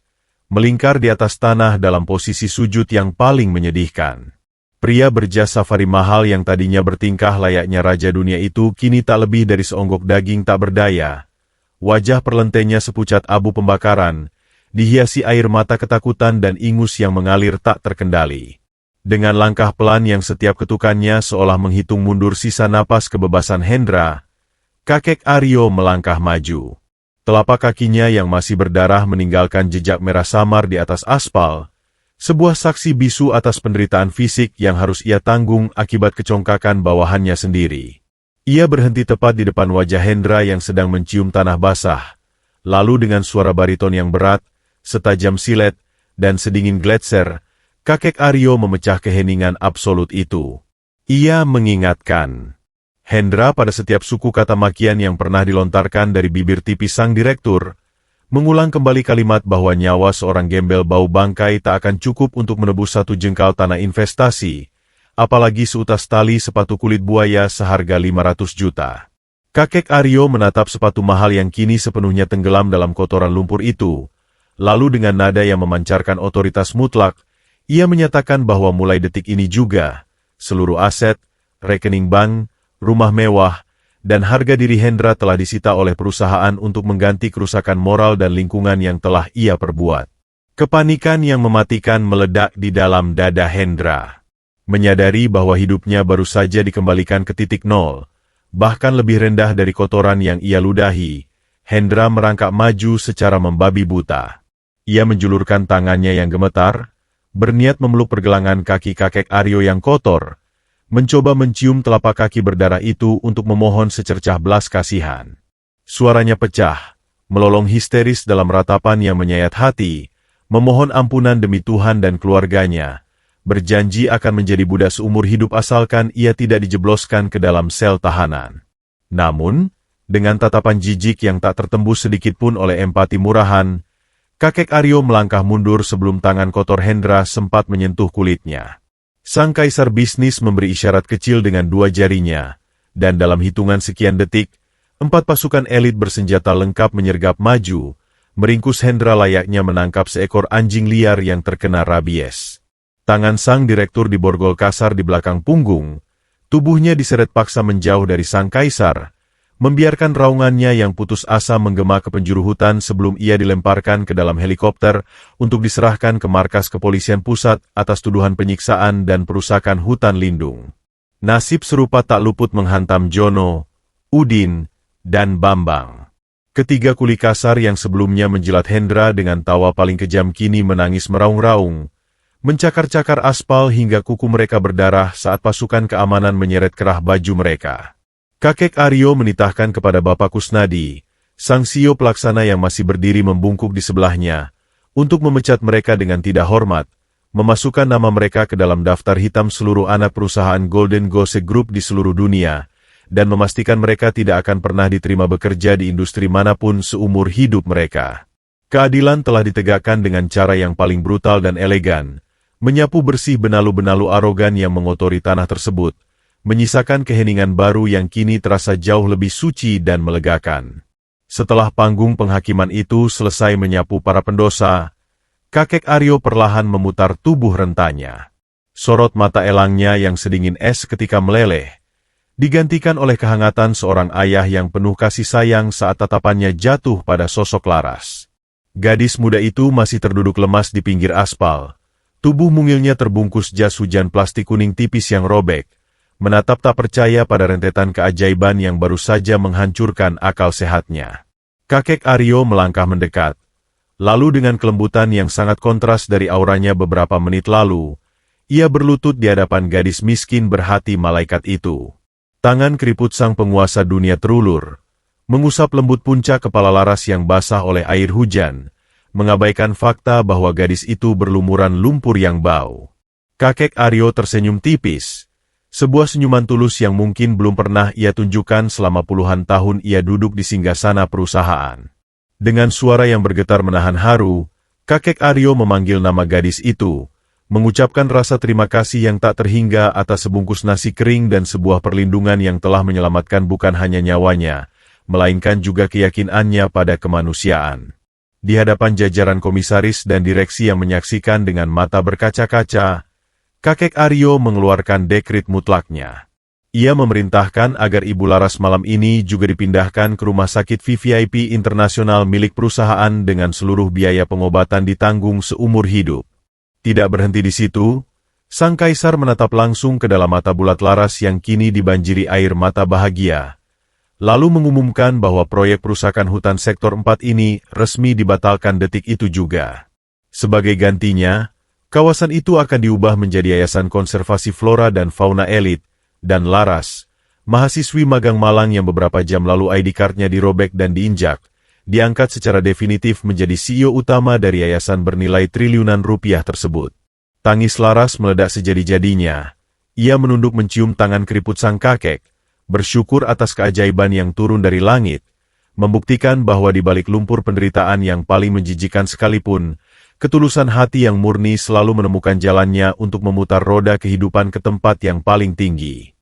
melingkar di atas tanah dalam posisi sujud yang paling menyedihkan. Pria berjas safari mahal yang tadinya bertingkah layaknya raja dunia itu kini tak lebih dari seonggok daging tak berdaya. Wajah perlentenya sepucat abu pembakaran, dihiasi air mata ketakutan dan ingus yang mengalir tak terkendali. Dengan langkah pelan yang setiap ketukannya seolah menghitung mundur sisa napas kebebasan Hendra, kakek Aryo melangkah maju. Telapak kakinya yang masih berdarah meninggalkan jejak merah samar di atas aspal, sebuah saksi bisu atas penderitaan fisik yang harus ia tanggung akibat kecongkakan bawahannya sendiri. Ia berhenti tepat di depan wajah Hendra yang sedang mencium tanah basah, lalu dengan suara bariton yang berat, setajam silet, dan sedingin gletser, kakek Aryo memecah keheningan absolut itu. Ia mengingatkan Hendra pada setiap suku kata makian yang pernah dilontarkan dari bibir tipis sang direktur, mengulang kembali kalimat bahwa nyawa seorang gembel bau bangkai tak akan cukup untuk menebus satu jengkal tanah investasi, apalagi seutas tali sepatu kulit buaya seharga 500 juta. Kakek Aryo menatap sepatu mahal yang kini sepenuhnya tenggelam dalam kotoran lumpur itu, lalu dengan nada yang memancarkan otoritas mutlak, ia menyatakan bahwa mulai detik ini juga, seluruh aset, rekening bank, rumah mewah, dan harga diri Hendra telah disita oleh perusahaan untuk mengganti kerusakan moral dan lingkungan yang telah ia perbuat. Kepanikan yang mematikan meledak di dalam dada Hendra. Menyadari bahwa hidupnya baru saja dikembalikan ke titik nol, bahkan lebih rendah dari kotoran yang ia ludahi, Hendra merangkak maju secara membabi buta. Ia menjulurkan tangannya yang gemetar, berniat memeluk pergelangan kaki kakek Aryo yang kotor, mencoba mencium telapak kaki berdarah itu untuk memohon secercah belas kasihan. Suaranya pecah, melolong histeris dalam ratapan yang menyayat hati, memohon ampunan demi Tuhan dan keluarganya, berjanji akan menjadi budak seumur hidup asalkan ia tidak dijebloskan ke dalam sel tahanan. Namun, dengan tatapan jijik yang tak tertembus sedikitpun oleh empati murahan, kakek Aryo melangkah mundur sebelum tangan kotor Hendra sempat menyentuh kulitnya. Sang kaisar bisnis memberi isyarat kecil dengan dua jarinya, dan dalam hitungan sekian detik, 4 pasukan elit bersenjata lengkap menyergap maju, meringkus Hendra layaknya menangkap seekor anjing liar yang terkena rabies. Tangan sang direktur diborgol kasar di belakang punggung, tubuhnya diseret paksa menjauh dari sang kaisar, membiarkan raungannya yang putus asa menggema ke penjuru hutan sebelum ia dilemparkan ke dalam helikopter untuk diserahkan ke markas kepolisian pusat atas tuduhan penyiksaan dan perusakan hutan lindung. Nasib serupa tak luput menghantam Jono, Udin, dan Bambang. Ketiga kuli kasar yang sebelumnya menjilat Hendra dengan tawa paling kejam kini menangis meraung-raung, mencakar-cakar aspal hingga kuku mereka berdarah saat pasukan keamanan menyeret kerah baju mereka. Kakek Aryo menitahkan kepada Bapak Kusnadi, sang CEO pelaksana yang masih berdiri membungkuk di sebelahnya, untuk memecat mereka dengan tidak hormat, memasukkan nama mereka ke dalam daftar hitam seluruh anak perusahaan Golden Goose Group di seluruh dunia, dan memastikan mereka tidak akan pernah diterima bekerja di industri manapun seumur hidup mereka. Keadilan telah ditegakkan dengan cara yang paling brutal dan elegan, menyapu bersih benalu-benalu arogan yang mengotori tanah tersebut, menyisakan keheningan baru yang kini terasa jauh lebih suci dan melegakan. Setelah panggung penghakiman itu selesai menyapu para pendosa, kakek Aryo perlahan memutar tubuh rentanya. Sorot mata elangnya yang sedingin es ketika meleleh, digantikan oleh kehangatan seorang ayah yang penuh kasih sayang saat tatapannya jatuh pada sosok Laras. Gadis muda itu masih terduduk lemas di pinggir aspal. Tubuh mungilnya terbungkus jas hujan plastik kuning tipis yang robek, menatap tak percaya pada rentetan keajaiban yang baru saja menghancurkan akal sehatnya. Kakek Aryo melangkah mendekat. Lalu dengan kelembutan yang sangat kontras dari auranya beberapa menit lalu, ia berlutut di hadapan gadis miskin berhati malaikat itu. Tangan keriput sang penguasa dunia terulur, mengusap lembut puncak kepala laras yang basah oleh air hujan, mengabaikan fakta bahwa gadis itu berlumuran lumpur yang bau. Kakek Aryo tersenyum tipis, sebuah senyuman tulus yang mungkin belum pernah ia tunjukkan selama puluhan tahun ia duduk di singgasana perusahaan. Dengan suara yang bergetar menahan haru, kakek Aryo memanggil nama gadis itu, mengucapkan rasa terima kasih yang tak terhingga atas sebungkus nasi kering dan sebuah perlindungan yang telah menyelamatkan bukan hanya nyawanya, melainkan juga keyakinannya pada kemanusiaan. Di hadapan jajaran komisaris dan direksi yang menyaksikan dengan mata berkaca-kaca, kakek Aryo mengeluarkan dekret mutlaknya. Ia memerintahkan agar Ibu Laras malam ini juga dipindahkan ke rumah sakit VVIP internasional milik perusahaan dengan seluruh biaya pengobatan ditanggung seumur hidup. Tidak berhenti di situ, sang kaisar menatap langsung ke dalam mata bulat Laras yang kini dibanjiri air mata bahagia, lalu mengumumkan bahwa proyek perusahaan hutan sektor 4 ini resmi dibatalkan detik itu juga. Sebagai gantinya, kawasan itu akan diubah menjadi yayasan konservasi flora dan fauna elit, dan Laras, mahasiswi magang Malang yang beberapa jam lalu ID card-nya dirobek dan diinjak, diangkat secara definitif menjadi CEO utama dari yayasan bernilai triliunan rupiah tersebut. Tangis Laras meledak sejadi-jadinya. Ia menunduk mencium tangan keriput sang kakek, bersyukur atas keajaiban yang turun dari langit, membuktikan bahwa di balik lumpur penderitaan yang paling menjijikan sekalipun, ketulusan hati yang murni selalu menemukan jalannya untuk memutar roda kehidupan ke tempat yang paling tinggi.